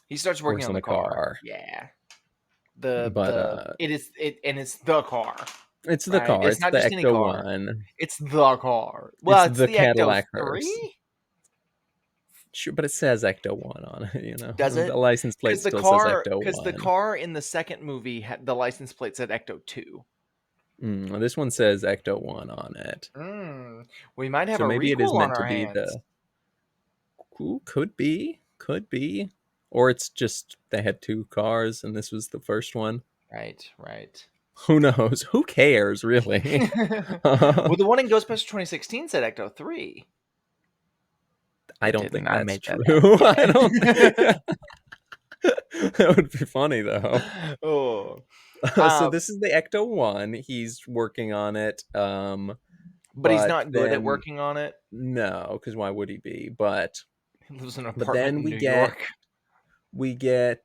He starts working works on on the the car. car. Yeah. But And it's the car, it's the right? car. It's It's not the just any Ecto car. One. It's the car. It's Well, it's the the Ecto Cadillac hearse. 3? Sure, but it says Ecto One on it. Does The it? license plate still says Ecto Cuz the One. car in the second movie had the license plate said Ecto 2. This one says Ecto One on it. Mm, we might have So a maybe it is requel on meant to our be hands. the. Ooh, could be, or it's just they had two cars and this was the first one. Right, right. Who knows? Who cares, really? Well, the one in Ghostbusters 2016 said Ecto 3. I It don't didn't. think I that's made true. that up. I don't think Yeah. that would be funny though. Oh. So Uh, this is the Ecto One. He's working on it. but he's But not good at then working on it. no, because why would he be? He lives in an But apartment then in New York we get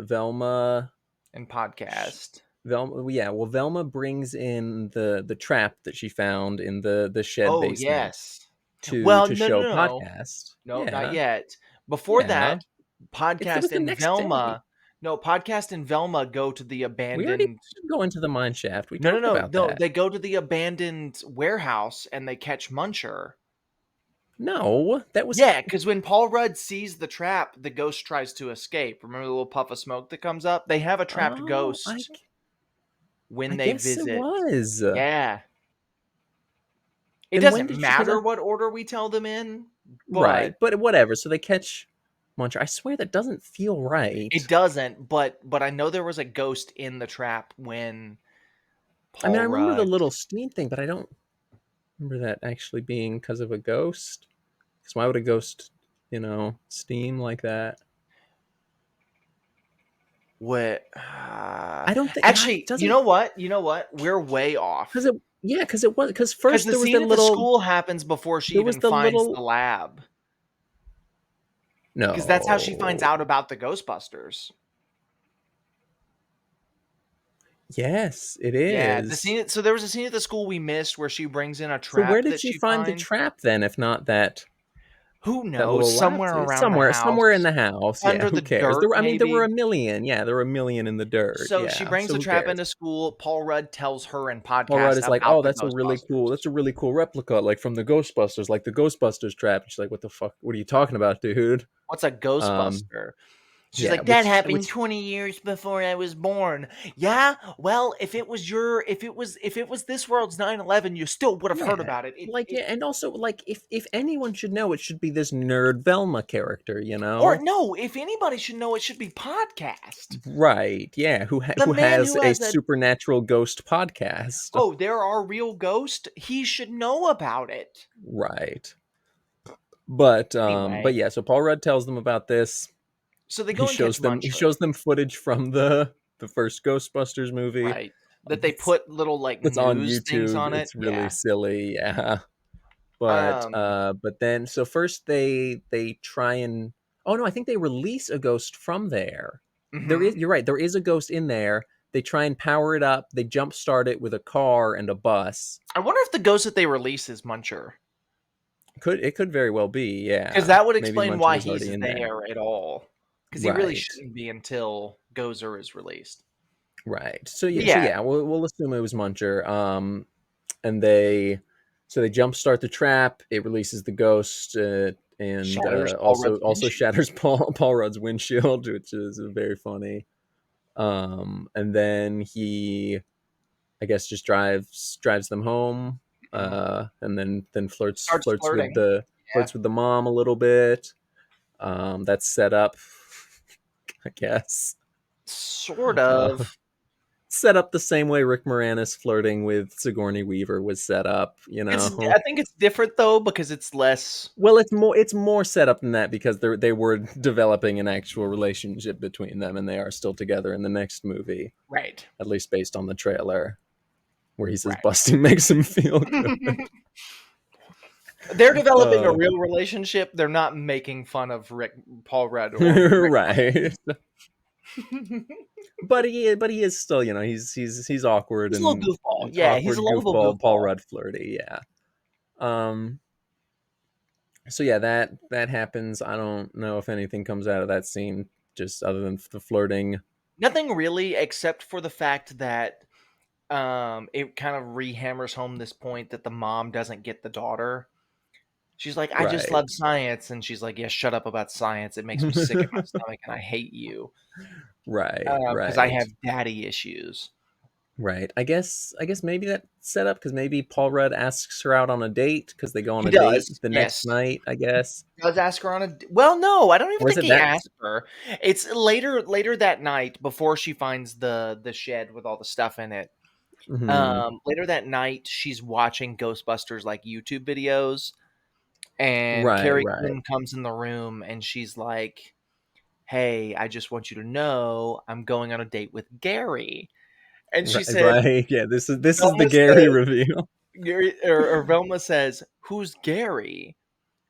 Velma. and podcast. Velma, yeah, well, Velma brings in the trap that she found in the shed Oh, basement yes. to Well, to no, show no, no. podcast. No, not Yeah, yet. Before yeah. that, It was Podcast the and next day. Velma no, Podcast and Velma go to the We already abandoned go into the mine shaft. We No, no, talked no, about no, that. they go to the abandoned warehouse and they catch Muncher. No, that was Yeah, because when Paul Rudd sees the trap, the ghost tries to escape. Remember the little puff of smoke that comes up? They have a trapped oh, ghost I when they guess it visit. was. Yeah. It Then when doesn't did she? Because matter what order we tell them in, right, but but whatever. So they catch Muncher. I swear that doesn't feel it right. doesn't. But I know there was a ghost in the trap when I mean, I Paul remember the Rudd. little steam thing, but I don't remember that actually being because of a ghost. Because why would a ghost, steam like that? What? I don't think. Yeah, it Actually, you doesn't. know what? You know what? We're way Because off. it. Yeah, because it was. Because Because first the there was scene the at the little. school happens before she There was even the finds the little. lab. Because that's how she finds No. out about the Ghostbusters. Yes, it Yeah, the is. scene. So there was a scene at the school we missed where she brings in a So where trap did that she she find the finds. trap then? If not Who that knows? little lab, Somewhere around the somewhere in house, the house. Yeah, under who the cares? dirt, I mean, there were a maybe. million. Yeah, there were a million in the dirt. So she Yeah, brings so the who trap cares? into school. Paul Rudd tells her in Paul Rudd podcast is like, about "Oh, the that's Ghostbusters. a really cool replica, like from the Ghostbusters, like the Ghostbusters trap." And she's like, "What the fuck? What are you talking about, dude?" What's a Um, Ghostbuster? She's Yeah, like, "That happened which 20 years before I was born." Yeah, well, if it was this world's 9/11, you still would have heard yeah, about it. It, like it yeah, and also like if anyone should know, it should be this nerd Velma character, or no, if anybody should know, it should be podcast. Right? Yeah, The who man has who a has a supernatural ghost podcast? "Oh, there are real ghosts." He should know about it. Right. But Anyway, yeah, so Paul Rudd tells them about this. so they He go and catch shows them he Muncher, shows them footage from the first Ghostbusters movie. right? That they That's put little, like, that's on news things YouTube. on it. It's really Yeah. silly, yeah. Um, But then so first they try and oh no, I think they release a ghost from there. There is mhm. You're right, there is a ghost in there. They try and power it up. They jump start it with a car and a bus. I wonder if the ghost that they release is Muncher, Could very well be, because yeah. that would Maybe explain Muncher why was he's already in there. there at all. Because he really Right. shouldn't be until Gozer is released. Right. But So yeah, yeah, we'll assume it was Muncher. And they jumpstart the trap. It releases the ghost, and shatters Paul Rudd's also windshield. shatters Paul Rudd's windshield, which is very funny. And then he, I guess, just drives them home, Mhm. and then Starts flirting. Yeah, flirts with the mom a little bit. That's set up, I guess. sort Uh, of. Set up the same way Rick Moranis flirting with Sigourney Weaver was set up, you I know. think it's different though because it's less Well, it's more set up than that because they were developing an actual relationship between them, and they are still together in the next movie, right. at least based on the trailer, where he says Right. busting makes him feel good. They're developing a Uh, real relationship. They're not making fun of Paul Rudd, or Rick. right. But he is still, he's awkward He's a little and goofball. an Yeah, he's a awkward lovable goofball Paul goofball. Rudd flirty, yeah. Um so yeah, that happens. I don't know if anything comes out of that scene just other than the flirting. Nothing really, except for the fact that it kind of rehammers home this point that the mom doesn't get the daughter. She's like, "I just Right. love science," and she's like, "Yeah, shut up about science. It makes me sick in my stomach, and I hate you Right, because I have right. daddy issues." Right. I guess maybe that's set up because maybe Paul Rudd asks her out on a date because they go on He a date does, the next yes. night, I guess. He does ask her on well, no, I don't even Or is think it he that? asked her. It's later that night before she finds the shed with all the stuff in it. Hmm. Later that night, she's watching Ghostbusters, like, YouTube videos, and Right, Carrie right. Coon comes in the room, and she's like, "Hey, I just want you to know I'm going on a date with Gary." And she Right, said right. Yeah, this is the Velma Gary says reveal. Gary or Velma says, "Who's Gary?"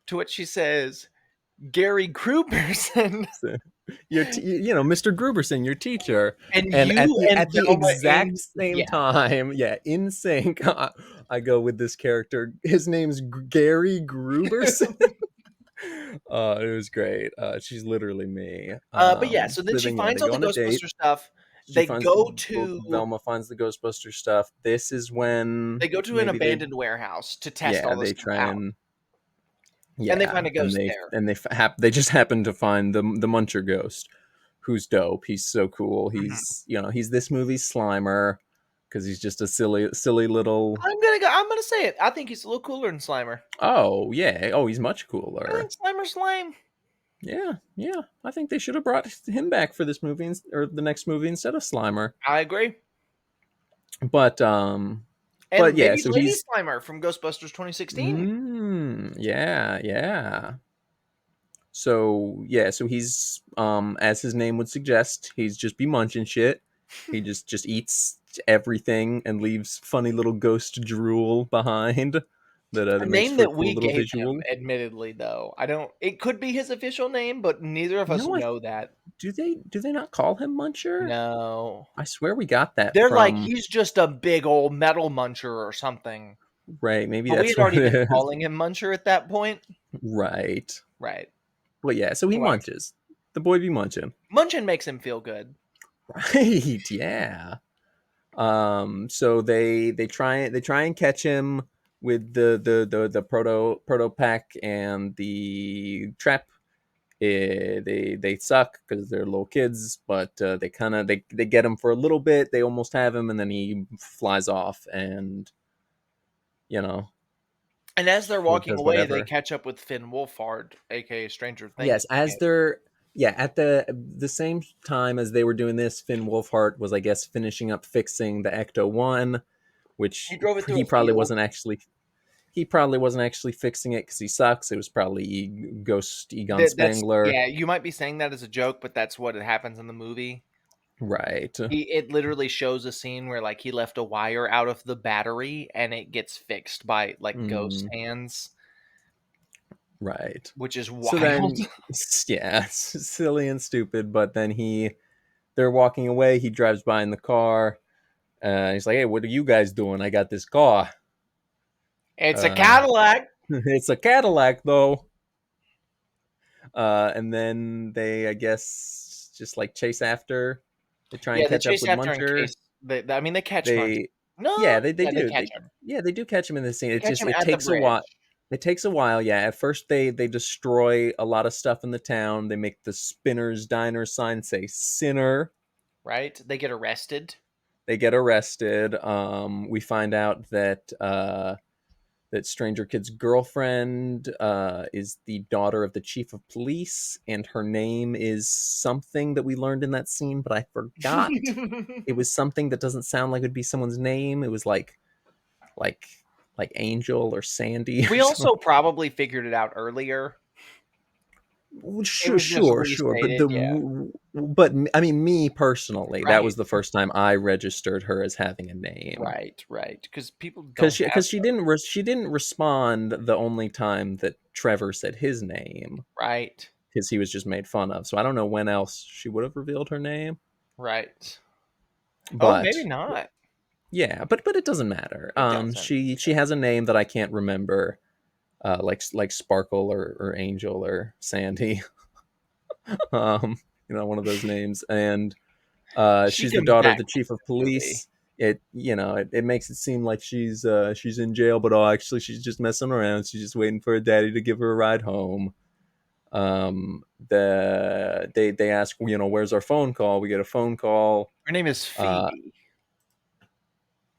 To which she says, "Gary Gruberson." So, Mr. Gruberson, your teacher, And and you and at the Velma exact same yeah. time, yeah, in sync, I go with this character. His name's Gary Gruberson. It was great. She's literally me. But yeah, so then So she then, yeah, finds they all go the on a date. Ghostbuster stuff. She They finds go to Velma finds the Ghostbuster stuff. This is when they go to an maybe they, abandoned warehouse to test yeah, all this they stuff try out, and and they find yeah, a ghost there. they just happen to find the Muncher ghost, who's dope. He's so cool. Mhm. He's this movie's Slimer because he's just a silly little. I'm gonna say it. I think he's a little cooler than Slimer. Oh yeah. Oh, he's much I think cooler. Slimer's lame. Yeah, yeah. I think they should have brought him back for this movie or the next movie instead of Slimer. I agree. But And yeah. maybe So Lady he's Slimer from Ghostbusters 2016. yeah, yeah. So yeah, so he's as his name would suggest, he's just be munching shit. He just eats everything and leaves funny little ghost drool behind A that makes name for a that cool we little gave him, visual. admittedly, though. I don't. It could be his official name, but neither of us No, know that. do they not call him Muncher? No. I swear we got that They're like, from he's just a big old metal muncher or something. right. Maybe But we that's had what already been it is. calling him Muncher at that point. Right. Right. Well, yeah. So he Anyway, munches. The boy be munching. Munchin makes him feel good. Right. Yeah. So they try and catch him with the proto pack and the trap, They suck because they're little kids, but they kind of they get him for a little bit. They almost have him, and then he flies off, and you know And as they're walking does away, they whatever. catch up with Finn Wolfhard, aka Stranger Things. Yes, as they're yeah at the same time as they were doing this, Finn Wolfhard was, I guess, finishing up fixing the Ecto One, which He drove it through he a probably field. wasn't actually he probably wasn't actually fixing it because he sucks. It was probably Ghost Egon That's Spangler, yeah. You might be saying that as a joke, but that's what it happens in the movie. right? It literally shows a scene where like he left a wire out of the battery and it gets fixed by like ghost Mm, hands, right. which is So wild. then, yeah, it's silly and stupid. But then they're walking away. He drives by in the car. He's like, "Hey, what are you guys doing? I got this car. It's a Uh, Cadillac. it's a Cadillac, though." And then they, I guess, just like chase after. They try and Yeah, they catch up chase with after in Muncher. case I mean they catch Munch. They, No, yeah, they yeah, they do. catch him. Yeah, they do catch him in the scene. They It catch just him it at the takes a bridge, while. It takes a while. Yeah, at first they destroy a lot of stuff in the town. They make the Spinner's Diner sign say "Sinner." right? They get arrested. They get arrested. We find out that that Stranger Kid's girlfriend is the daughter of the chief of police, and her name is something that we learned in that scene, but I forgot. It was something that doesn't sound like it would be someone's name. It was like like Angel or Sandy or We something. also probably figured it out earlier. It Sure, was just sure, but restated, yeah. I mean, me personally, that Right. was the first time I registered her as having a name. Right. Because people because don't she have because she didn't respond the only time that Trevor said his name, right. because he was just made fun of. So I don't know when else she would have revealed her name, Right. Oh, maybe but not. yeah, but it doesn't matter. It doesn't. She has a name that I can't remember, like Sparkle or Angel or Sandy, um, one of those names, and She she's the comes daughter of back the chief of quickly. police. It makes it seem like she's in jail, but actually she's just messing around. She's just waiting for her daddy to give her a ride home. They ask, where's our phone call? We get a phone call. Her name is Uh, Phoebe.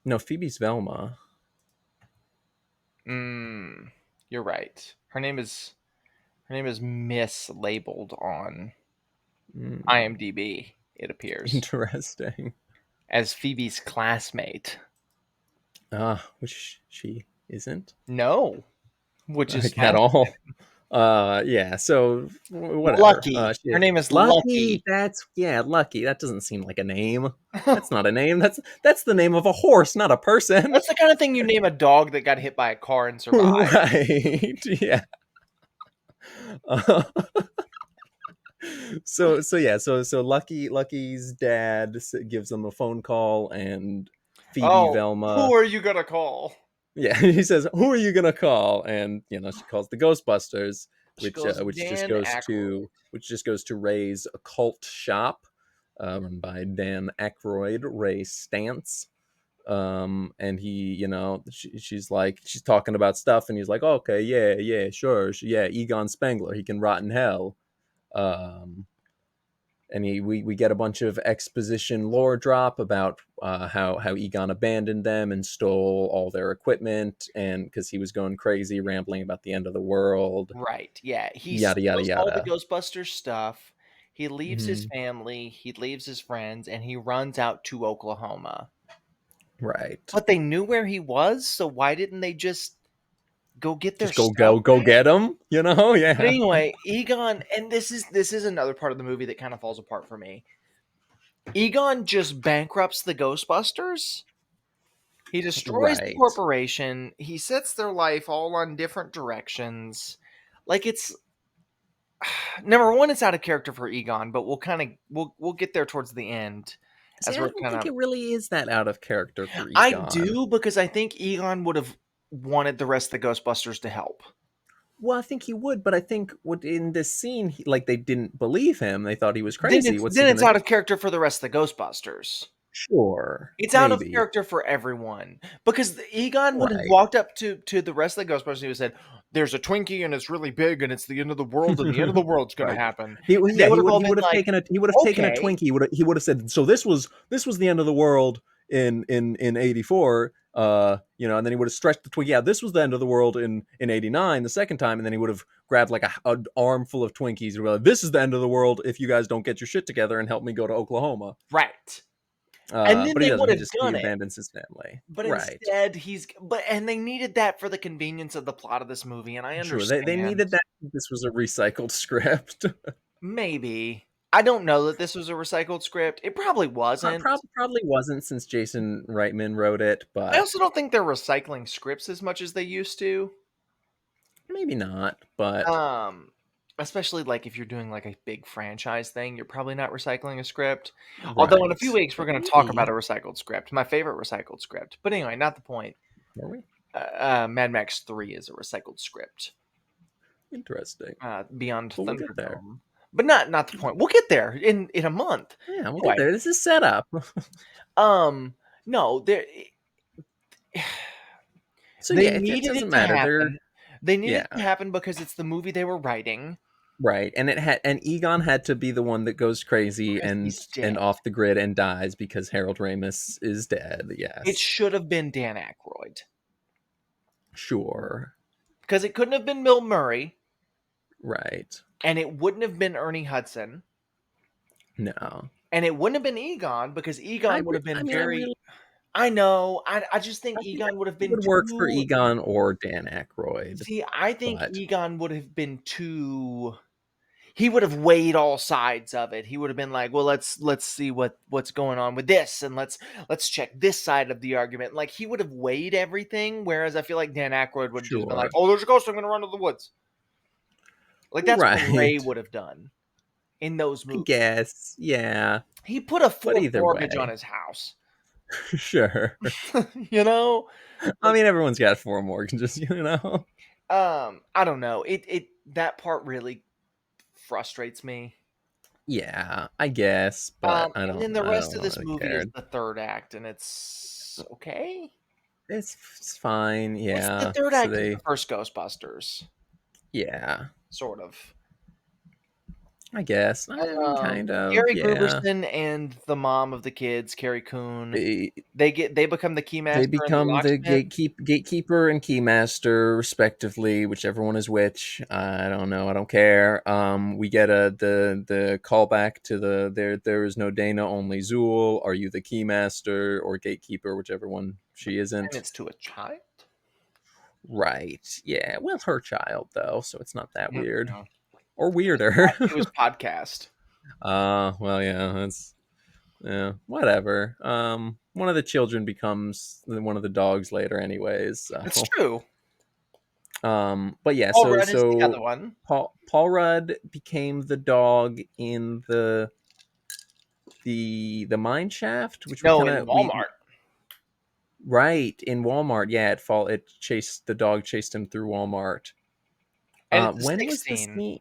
no, Phoebe's Velma. Mm, you're right. Her name is mislabeled on Hmm, IMDb, it appears, interesting. as Phoebe's classmate. Which she isn't, No, which is like, at fascinating. all. Yeah, so whatever. Lucky. Her Shit. name is Lucky, Lucky. Lucky. That doesn't seem like a name. That's not a name. That's the name of a horse, not a person. That's the kind of thing you name a dog that got hit by a car and survived. Right. Yeah. Uh, so Lucky's dad gives them a phone call, and Phoebe Oh, who Velma, are you gonna call? yeah, he says, "Who are you gonna call?" And she calls the Ghostbusters, She goes, Dan Aykroyd. which just goes to Ray's occult shop, run by Dan Aykroyd, Ray Stantz. And he, she's talking about stuff, and he's like, oh, okay, yeah, sure, yeah, Egon Spengler, he can rot in hell. Um, and we get a bunch of exposition lore drop about how Egon abandoned them and stole all their equipment, and because he was going crazy, rambling about the end of the world, Right, yeah. He yada yada steals all the yada. Ghostbusters stuff. He leaves his Hmm. family, he leaves his friends, and he runs out to Oklahoma. Right. But they knew where he was, so why didn't they just go get their Just go stuff go go back? get him. But Yeah. anyway, Egon, and this is another part of the movie that kind of falls apart for me. Egon just bankrupts the Ghostbusters. He destroys the Right. corporation. He sets their life all on different directions. Like it's number one, it's out of character for Egon, but we'll get there towards the end See, as I we're don't kind think of. it really is that out of character for I Egon. do because I think Egon would have wanted the rest of the Ghostbusters to help. Well, I think he would, but I think in this scene, like, they didn't believe him. They thought he was Then crazy. it's What's he then it's gonna? out of character for the rest of the Ghostbusters. Sure, It's out of maybe. character for everyone because Egon would have Right. walked up to the rest of the Ghostbusters and he would have said, there's a Twinkie and it's really big and it's the end of the world and the end of the world's going to Right. happen. He And they yeah, would have all he been would have like, taken a okay, Twinkie. He would have said, "So this was the end of the world in 84." And then he would have stretched the Twinkie out. This was the end of the world in 89, the second time, and then he would have grabbed like an armful of Twinkies and be like, "This is the end of the world if you guys don't get your shit together and help me go to Oklahoma." right. And then But he they would doesn't. have He done it. abandons his family. But Right. instead, and they needed that for the convenience of the plot of this movie, and I Sure. They understand. needed that. This was a recycled script. Maybe. I don't know that this was a recycled script. It probably wasn't. Probably wasn't, since Jason Reitman wrote it, I but also don't think they're recycling scripts as much as they used to. maybe not. But Um, Especially like if you're doing like a big franchise thing, you're probably not recycling a script. Although in a few right. weeks we're But going to talk about maybe. a recycled script, my favorite recycled script. But anyway, not the point. Are we? Mad Max 3 is a recycled script. Interesting. Beyond But we'll get there. Thunderdome. But not the point. We'll get there in a month. Yeah, we'll get Anyway, there. This is set up. no, there So they yeah, it needed doesn't it to matter. They're happen. They needed Yeah, it to happen because it's the movie they were writing. right. And Egon had to be the one that goes crazy Because and he's dead. off the grid and dies because Harold Ramis is dead. It Yes. should have been Dan Aykroyd. Sure. Because it couldn't have been Bill Murray, Right. and it wouldn't have been Ernie Hudson, No. and it wouldn't have been Egon because Egon would have I been mean, I very. really I know. I just think I Egon would have think it been would work for too. Egon or Dan Aykroyd, See, I think but Egon would have been too. He would have weighed all sides of it. He would have been like, "Well, let's see what's going on with this, and let's check this side of the argument." Like he would have weighed everything, whereas I feel like Dan Aykroyd would have just been like, sure. "Oh, there's a ghost. I'm going to run to the woods." Like that's what Ray Right. would have done in those I movies. guess. Yeah. He put a But Ford either mortgage on way, his house. sure. You know? I Like, mean, everyone's got 4 mortgages, you know? I don't know. It that part really frustrates me. Yeah, I guess, but And then the I rest don't of know this that I movie is cared. the third act, and it's okay. It's fine, It's the yeah. third So act of the they first Ghostbusters, yeah, sort of. I guess. I mean, kind of, Gary yeah. Gruberson and the mom of the kids, Carrie Coon, They they become the they keymaster and the become the locksmith. gatekeeper and keymaster, respectively, whichever one is which. I don't know. I don't care. We get the callback to there is no Dana, only Zool. Are you the keymaster or gatekeeper, whichever one she And isn't? it's to a child? Right. Yeah. Well, her child though, so it's not that Mm, weird no. or weirder. It was podcast. Well, yeah. That's yeah. Whatever. One of the children becomes one of the dogs later, anyways. It's So true. but yeah, Paul so Rudd is the other one. Paul Rudd became the dog in the mine shaft, which we No, kind in of Walmart. right in Walmart. Yeah, it chased the dog chased him through Walmart. And it's a When sick was the scene. scene?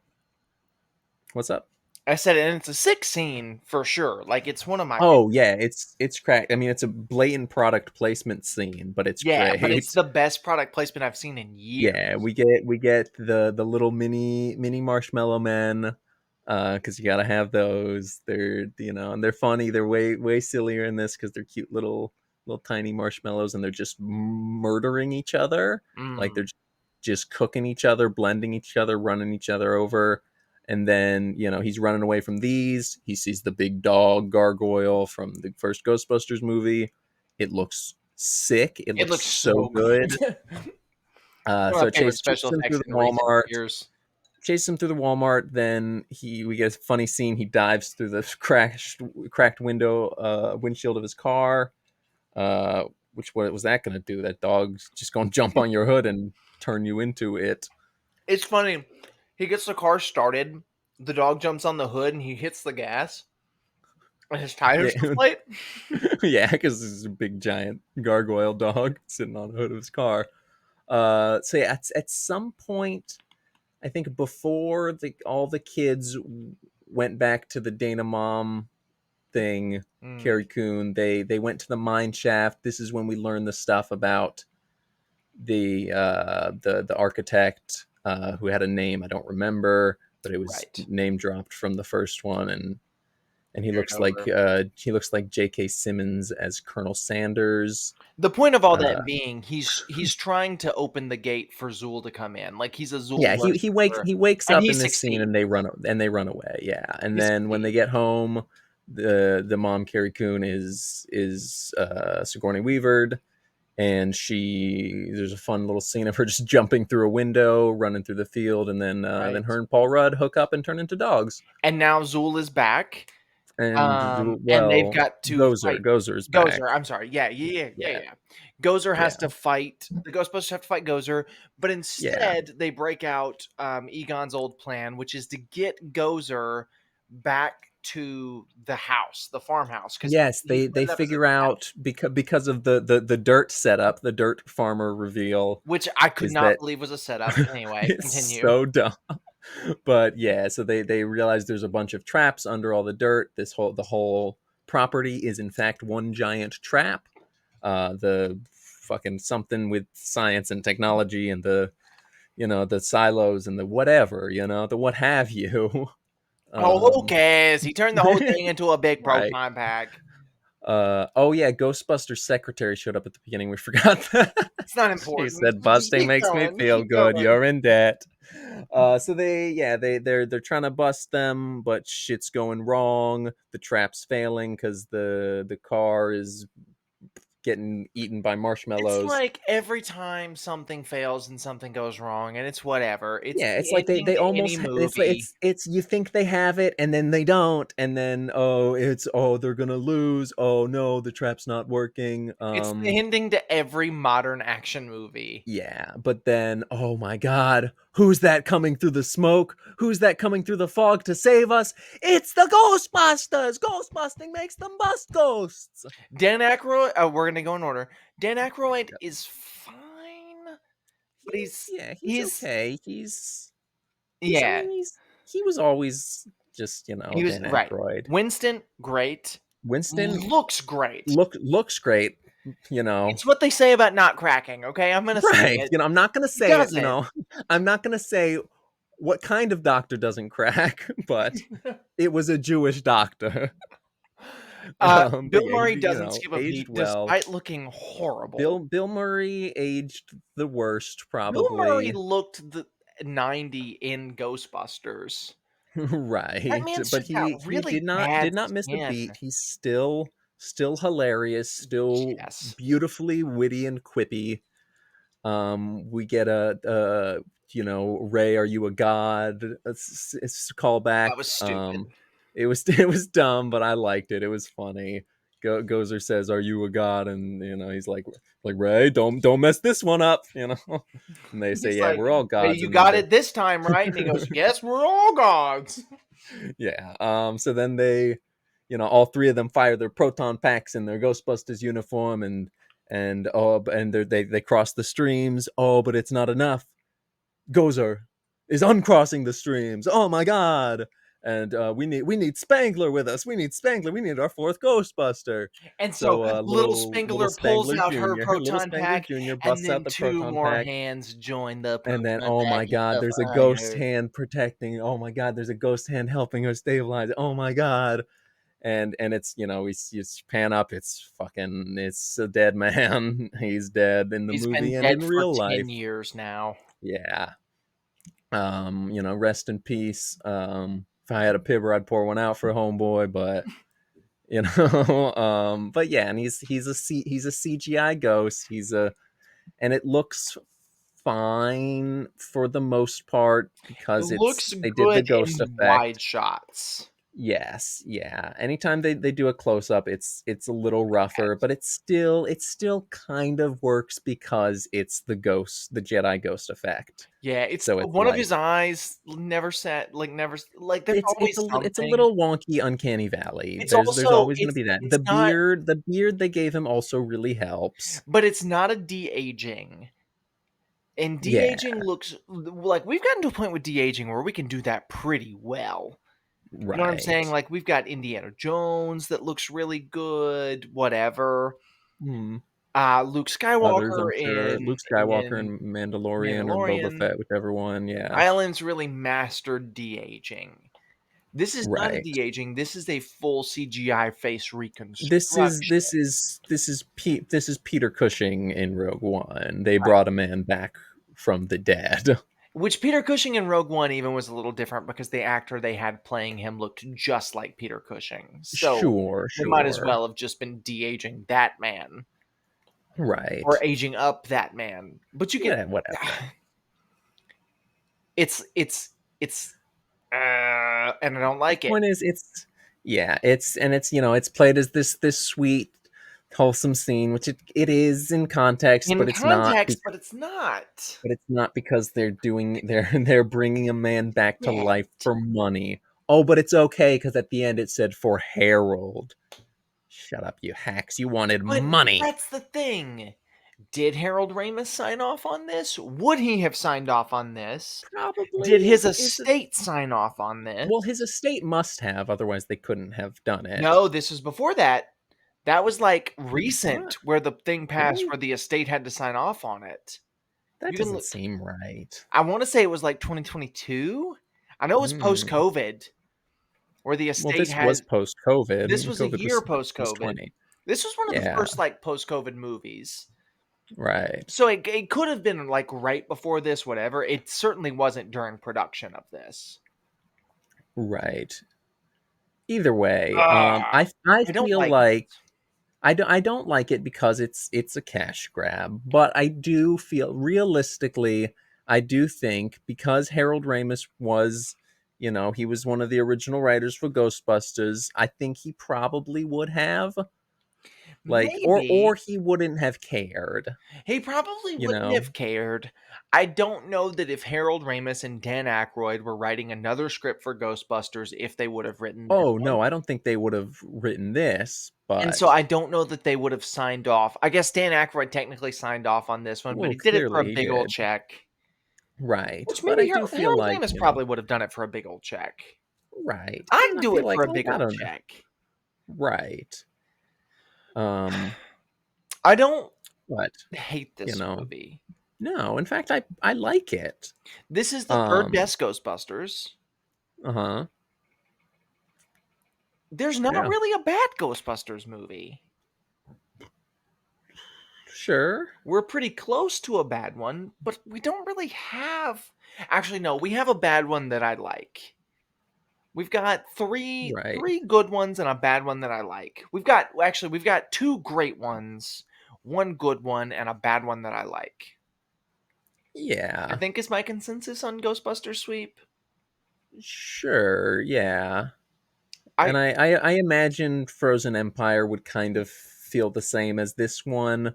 What's up? I said, and it's a sick scene for sure. Like it's one of my Oh yeah, it's cracked. I mean, it's a blatant product placement scene, but it's yeah, but it's great. the best product placement I've seen in years. Yeah, we get the little mini marshmallow men, because you gotta have those. They're and they're funny. They're way sillier in this because they're cute little tiny marshmallows, and they're just murdering each other. Like Mm. they're just cooking each other, blending each other, running each other over. And then he's running away from these. He sees the big dog gargoyle from the first Ghostbusters movie. It looks sick. It It looks looks so so good. good. One So of it my favorite chases special him through effects the in recent Walmart. years. Chases him through the Walmart. Then we get a funny scene. He dives through the cracked windshield of his car. Which what was that going to do? That dog's just going to jump on your hood and turn you into it. It's funny. He gets the car started. The dog jumps on the hood and he hits the gas. And his tires Yeah, deflate. yeah, because this is a big giant gargoyle dog sitting on the hood of his car. So yeah, at some point, I think before all the kids went back to the Dana mom thing, Mm. Carrie Coon, they went to the mine shaft. This is when we learn the stuff about the architect who had a name I don't remember, but it was Right. name dropped from the first one, and Carried over. he looks like J.K. Simmons as Colonel Sanders. The point of all Uh, that being, he's trying to open the gate for Zool to come in, like, he's a Zool yeah, worshiper, he wakes and up he in this scene succeeds. and they run away. Yeah, and He then when they succeeds. get home, the mom Carrie Coon is Sigourney Weavered, and there's a fun little scene of her just jumping through a window, running through the field, and then Right. her and Paul Rudd hook up and turn into dogs. And now Zool is back, And and they've well, got to fight Gozer's back. Gozer, I'm sorry, yeah, yeah, yeah, yeah, Yeah, yeah. Gozer has yeah, to fight the Ghostbusters have to fight Gozer, but yeah. instead, they break out, Egon's old plan, which is to get Gozer back to the house, the farmhouse, 'cause Yes, he they set it up as his figure house, out because of the dirt setup, the dirt farmer reveal which I could is not that believe was a setup. Anyway, it's continue. so dumb. But yeah, so they realize there's a bunch of traps under all the dirt. The whole property is in fact one giant trap. The fucking something with science and technology and the silos and the whatever, the what have you. Oh, who Um, cares? He turned the whole thing into a big right. proton pack. Oh yeah, Ghostbusters secretary showed up at the beginning. We forgot that. It's not She important. said, "Busting Keep makes me going, feel keep good. going. You're in debt." So they're trying to bust them, but shit's going wrong. The trap's failing because the car is getting eaten by It's marshmallows. like every time something fails and something goes wrong, and it's whatever. It's Yeah, it's the like ending they to any almost movie. it's you think they have it and then they don't, and then they're gonna lose. Oh no, the trap's not working. It's the ending to every modern action movie. Yeah, but then, oh my God, who's that coming through the smoke? Who's that coming through the fog to save us? It's the Ghostbusters! Ghostbusting makes them bust ghosts! Dan Aykroyd, we're gonna go in order. Dan Aykroyd Yep. is fine, but He's he's okay. I yeah, mean, he was always just, he was Dan right. Aykroyd. Winston, great. Winston Looks great. looks great, you know. It's what they say about not cracking, okay? I'm gonna say Right. it. I'm not gonna He say it, doesn't. I'm not gonna say what kind of doctor doesn't crack, but it was a Jewish doctor. But Bill yeah, Murray doesn't skip a aged beat well. despite looking horrible. Bill Murray aged the worst, Bill Murray probably. looked 90 in Ghostbusters. That Right, man's but just got he really bad did not miss a skin. beat. He's still hilarious, still Yes. beautifully witty and quippy. We get Ray, are you a god? It's a That callback. was stupid. It was it was dumb, but I liked it. It was funny. Gozer says, "Are you a god?" And he's like Ray, don't mess this one up. And they say, He's "Yeah, like, we're all "Hey, gods." you And then got it this time, right?" And he goes, "Yes, we're all gods." yeah. So then they, all three of them fire their proton packs in their Ghostbusters uniform, and they cross the streams. Oh, but it's not enough. Gozer is uncrossing the streams. Oh my god! And we need Spangler with us. We need Spangler. We need our fourth Ghostbuster. And so So little little Spengler pulls Spangler out her Junior, little proton Spangler pack, Junior and busts out then the 2 proton more pack. hands join the And then, proton oh pack my in god, the there's a ghost fire. hand protecting. Oh my god, there's a ghost hand helping her stabilize. Oh my god, and it's we pan up. It's a dead man. He's dead in the He's been movie and dead in for real 10 life. years now. Yeah. Rest in peace. If I had a pibber, I'd pour one out for homeboy, but but yeah, and he's a CGI ghost. And it looks fine for the most part It because looks they did the good ghost in wide effect. shots. Yes, yeah. Anytime they do a close up, it's a little rougher, Yes. but it still kind of works because it's the Jedi ghost effect. Yeah, it's So it's one of like his eyes never set like, never like, there's always it's a something. little wonky, uncanny valley. It's There's also always going to be that. it's not The beard they gave him also really helps. but it's not a de-aging. And Yeah, de-aging looks like we've gotten to a point with de-aging where we can do that pretty well. You know what I'm saying? right. Like, we've got Indiana Jones that looks really good, whatever. Hmm. Luke Others, Skywalker I'm sure. Luke Skywalker in and Mandalorian or Boba Mandalorian. Fett, whichever one. Yeah. Island's really mastered de-aging. This is not a Right. de-aging. This is a full CGI face This is reconstruction, this is this is this is Peter Cushing in Rogue One. They right? brought a man back from the dead. Which Peter Cushing in Rogue One even was a little different because the actor they had playing him looked just like Peter Cushing. So Sure, they might as sure. well have just been de-aging that man or Right. aging up that man. But you get Whatever. it's and I don't The like it. point is, it's played as this sweet, wholesome scene, which it is in context, In but it's not. context, but it's not. But it's not because they're bringing a man back to Yeah. life for money. Oh, but it's okay because at the end it said for Harold. Shut up, you hacks! You wanted But money. that's the thing. Did Harold Ramis sign off on this? Would he have signed off on this? Did Probably his is estate sign off on this? well, his estate must have, otherwise they couldn't have done it. No, this was before that. That was like What? recent where the thing passed Really? where the estate had to sign off on it. That You can doesn't look. seem right. I want to say it was like 2022. I know it was post Hmm. COVID where the Well, estate this was had. post This COVID. was a COVID year was post COVID. 2020. This was one of the Yeah, first like post COVID movies. right, So it could have been like right before this, whatever. It certainly wasn't during production of this. right. Either way, Ah, I I don't feel like like it. I don't like it because it's a cash grab, but I do feel realistically, I do think because Harold Ramis was, he was one of the original writers for Ghostbusters, I think he probably would have like or Maybe. he wouldn't have cared, He probably you wouldn't know. have cared. I don't know that if Harold Ramis and Dan Aykroyd were writing another script for Ghostbusters, if they would have written this Oh, one. no, I don't think they would have written this, And so but I don't know that they would have signed off. I guess Dan Aykroyd technically signed off on this one, but well, he did it for a clearly he big old did. check. Right. Which But maybe I do feel Harold like, Ramis probably would have done it for a big old check. right. I'd And I do feel it for a like big I old don't know. check. Right. Um I don't but, hate you this know, movie. no, in fact I like it. This is the third Um best Ghostbusters. uh-huh. There's not Yeah. really a bad Ghostbusters movie. Sure. We're pretty close to a bad one, but we don't really have. Actually, no, we have a bad one that I like. We've got three Right. three good ones and a bad one that I like. We've got two great ones, one good one, and a bad one that I like. I Yeah. think is my consensus on Ghostbusters Sweep. Sure. Yeah. I And I imagine Frozen Empire would kind of feel the same as this one,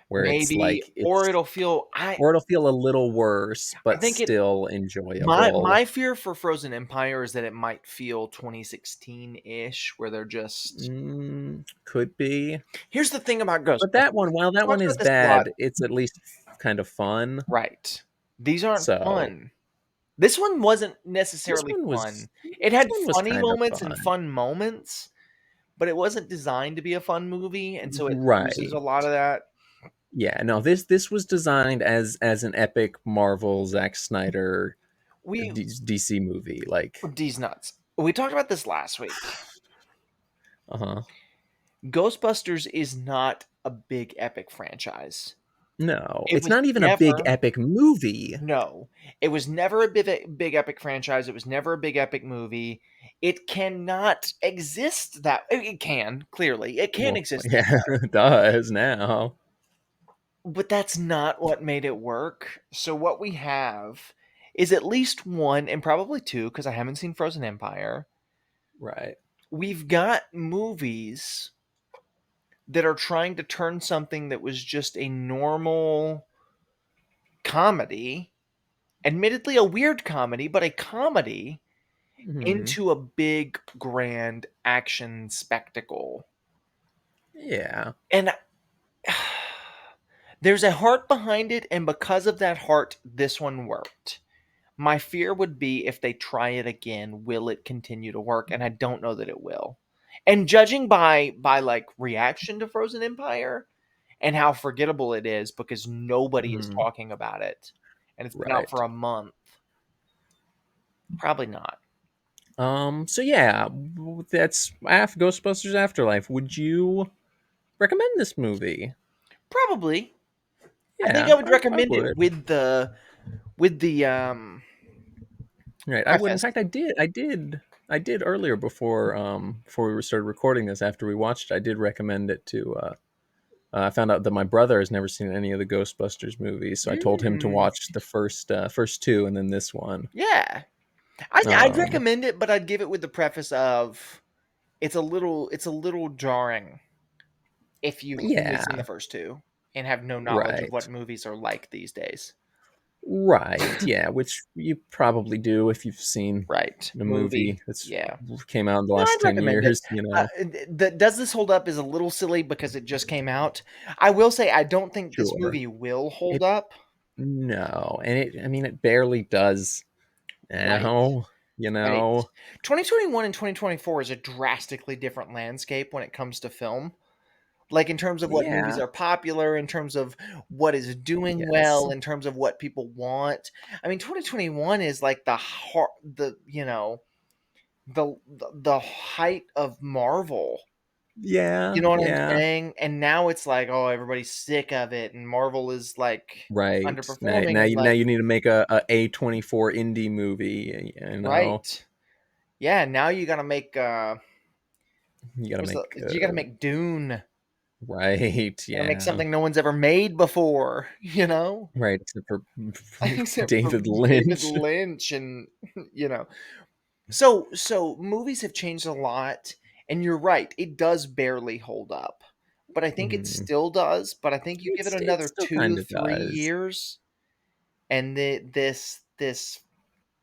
where it's maybe, like or it's it'll feel. I or it'll feel a little worse, I but think it. still My enjoyable. my fear for Frozen Empire is that it might feel 2016 ish, where they're just. Could be. Here's the thing about But that Ghostbusters. one, while We that one talked is about this a lot. bad, it's at least kind of fun. Right. These aren't So fun. This one wasn't this necessarily one was fun. It had funny kind of moments and fun. fun moments, but it wasn't designed to be a fun movie, and so it loses a Right. lot of that. Yeah, no, this was designed as an epic Marvel Zack Snyder We DC movie. Like, D's nuts. We talked about this last week. uh-huh. Ghostbusters is not a big epic franchise. No, It it's was not even a big never. epic movie. No, it was never a big epic franchise. It was never a big epic movie. It cannot exist that it can clearly it can Well, exist that yeah, it does now. but that's not what made it work. So what we have is at least one and probably two because I haven't seen Frozen Empire. Right. We've got movies that are trying to turn something that was just a normal comedy, admittedly a weird comedy, but a comedy Hmm. into a big grand action spectacle. Yeah. And there's a heart behind it, and because of that heart, this one worked. My fear would be if they try it again, will it continue to work? And I don't know that it will. And judging by like reaction to Frozen Empire and how forgettable it is because nobody is Mhm. talking about it, and it's been out Right. for a month. Probably not. So yeah, that's Ghostbusters Afterlife. Would you recommend this movie? Probably. I think Yeah, I would I recommend it would. with the Right, I would. In preface. fact, I did earlier before we started recording this. After we watched it, I did recommend it to. I found out that my brother has never seen any of the Ghostbusters movies, so I told him to Mm, watch the first two and then this one. yeah. I'd Um, recommend it, but I'd give it with the preface of it's a little jarring if you've only yeah, seen the first two and have no knowledge of what right. movies are like these days. Right, yeah, which you probably do if you've seen Right. a Movie. movie that's Yeah. came out in the No, I'd last 10 recommend it. years, you know. Does this hold up is a little silly because it just came out. I will say I don't think this Sure. movie will hold It up. No, and I mean, it barely does Right. now, you Right. know. 2021 and 2024 is a drastically different landscape when it comes to film. Like, in terms of what movies Yeah, are popular, in terms of what is doing yes. well, in terms of what people want. I mean, 2021 is like the heart the, the height of Marvel. You Yeah, know what I'm yeah. saying? And now it's like, oh, everybody's sick of it, and Marvel is, like, Right. underperforming, and, Now like you need to make a A24 indie movie, you know. right. Yeah, now you gotta make, You got to make you gotta make Dune. right, Gotta make yeah. something no one's ever made before, you know? Right, except for Except for David David Lynch. Lynch and, you know. So movies have changed a lot, and you're right, it does barely hold up. But I think it Mhm. still does, but I think you give it It another still 2, kind of 3 does. years, and this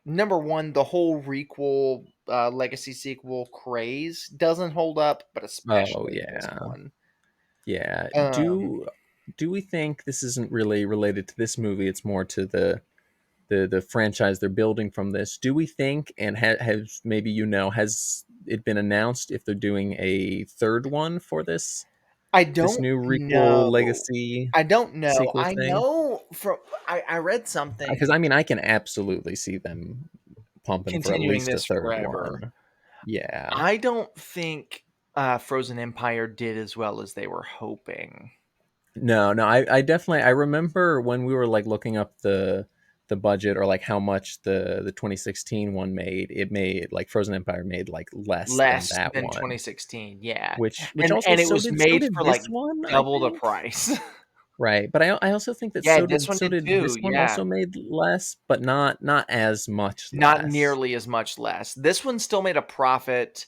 number 1, the whole requel, legacy sequel craze doesn't hold up, but Oh especially this yeah. one. Yeah. Um, Do we think this isn't really related to this movie? It's more to the franchise they're building from this. Do we think, and has maybe has it been announced if they're doing a third one for I this don't new requel know. legacy I don't know. sequel I thing? know from I read something Because I mean, I can absolutely see them pumping for at continuing least a this third forever. one. Yeah. I don't think, Frozen Empire did as well as they were hoping. No, no, I definitely I remember when we were like looking up the budget or like how much the 2016 one made. It made like Frozen Empire made like less than Less that than one, 2016, yeah, which and also and it was so made did for, like, this one, I double the think. price. Right, but I also think that Yeah, this one so did did too, this one yeah. also made less, but not as much Not less. nearly as much less. This one still made a profit.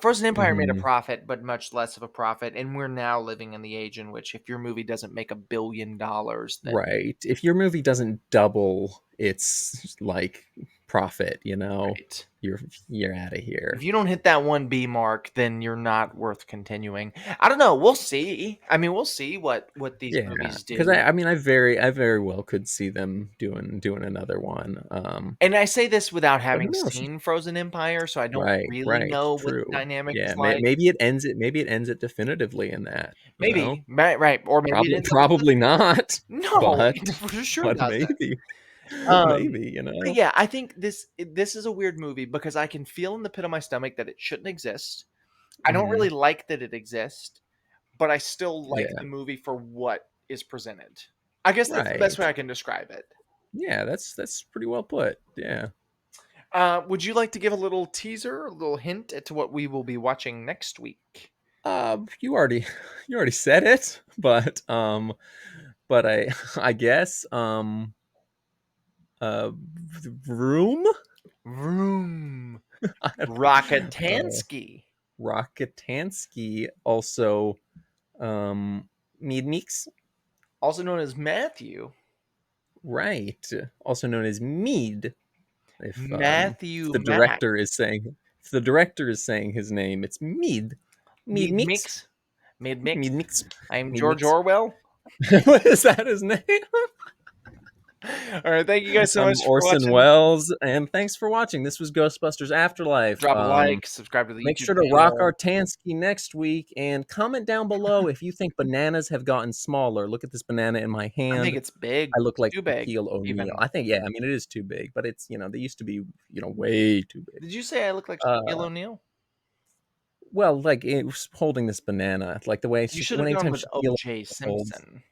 Frozen Empire made a Mhm. profit, but much less of a profit, and we're now living in the age in which if your movie doesn't make $1 billion, then Right. If your movie doesn't double its like profit, you know, right. you're you're out of If here. you don't hit that 1B mark, then you're not worth continuing. I don't know, we'll see. I mean, we'll see what these Yeah, movies because do. I mean I very well could see them doing another one. And I say this without But who having knows? seen Frozen Empire, so I don't Right, really right, know what the true. dynamic is Yeah, like. maybe it ends it definitively in that, you know? Maybe, right, or maybe it ends up it Probably not, doesn't. No, but it for sure doesn't. maybe. Um, Maybe, you but know? yeah, I think this is a weird movie because I can feel in the pit of my stomach that it shouldn't exist. I don't really Mhm. like that it exists, but I still like Yeah, the movie for what is presented. I guess that's the best way right. I can describe it. Yeah, that's pretty well put. Yeah. Would you like to give a little teaser, a little hint at to what we will be watching next week? You already you already said it, but I I guess uh Vroom? Vroom. I don't- Rockatansky, Rocketansky, also Mead Meeks, also known as Matthew. right? Also known as Mead. If Matthew the Mack. director is saying if the director is saying his name, it's Mead. Mead Mead Meeks. Mix. Mead Mix. Mead Meeks. I am Mead George Meeks. Orwell. What is that his name? All right, thank you guys so I'm much for Orson watching. Welles, and thanks for watching. This was Ghostbusters Afterlife. Drop a like, subscribe to the Make YouTube sure to rock channel. our Tansky next week, and comment down below if you think bananas have gotten smaller. Look at this banana in my I think hand. it's big, I look like too big, Shaquille O'Neal. even. I think, yeah, I mean, it is too big, but it's, they used to be, way too big. Did you say I look like Shaquille Uh, O'Neal? well, like, it was holding this banana, like the way, You should have gone anytime with Shaquille O.J. O'Neal holds. Simpson.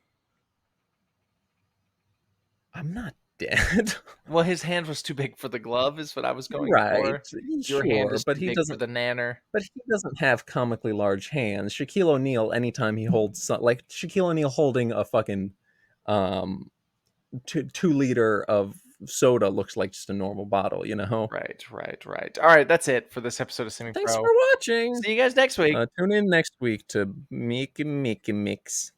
I'm not dead. Well, his hand was too big for the glove is what I was going Right, for. Your hand sure, is but too he big for doesn't the nanner. But he doesn't have comically large hands. Shaquille O'Neal, anytime he holds like Shaquille O'Neal holding a fucking um 2 liter of soda looks like just a normal bottle, you know. Right, right, right. All right, that's it for this episode of Semi Thanks for Pro. watching. See you guys next week. Tune in next week to Mickey Mix.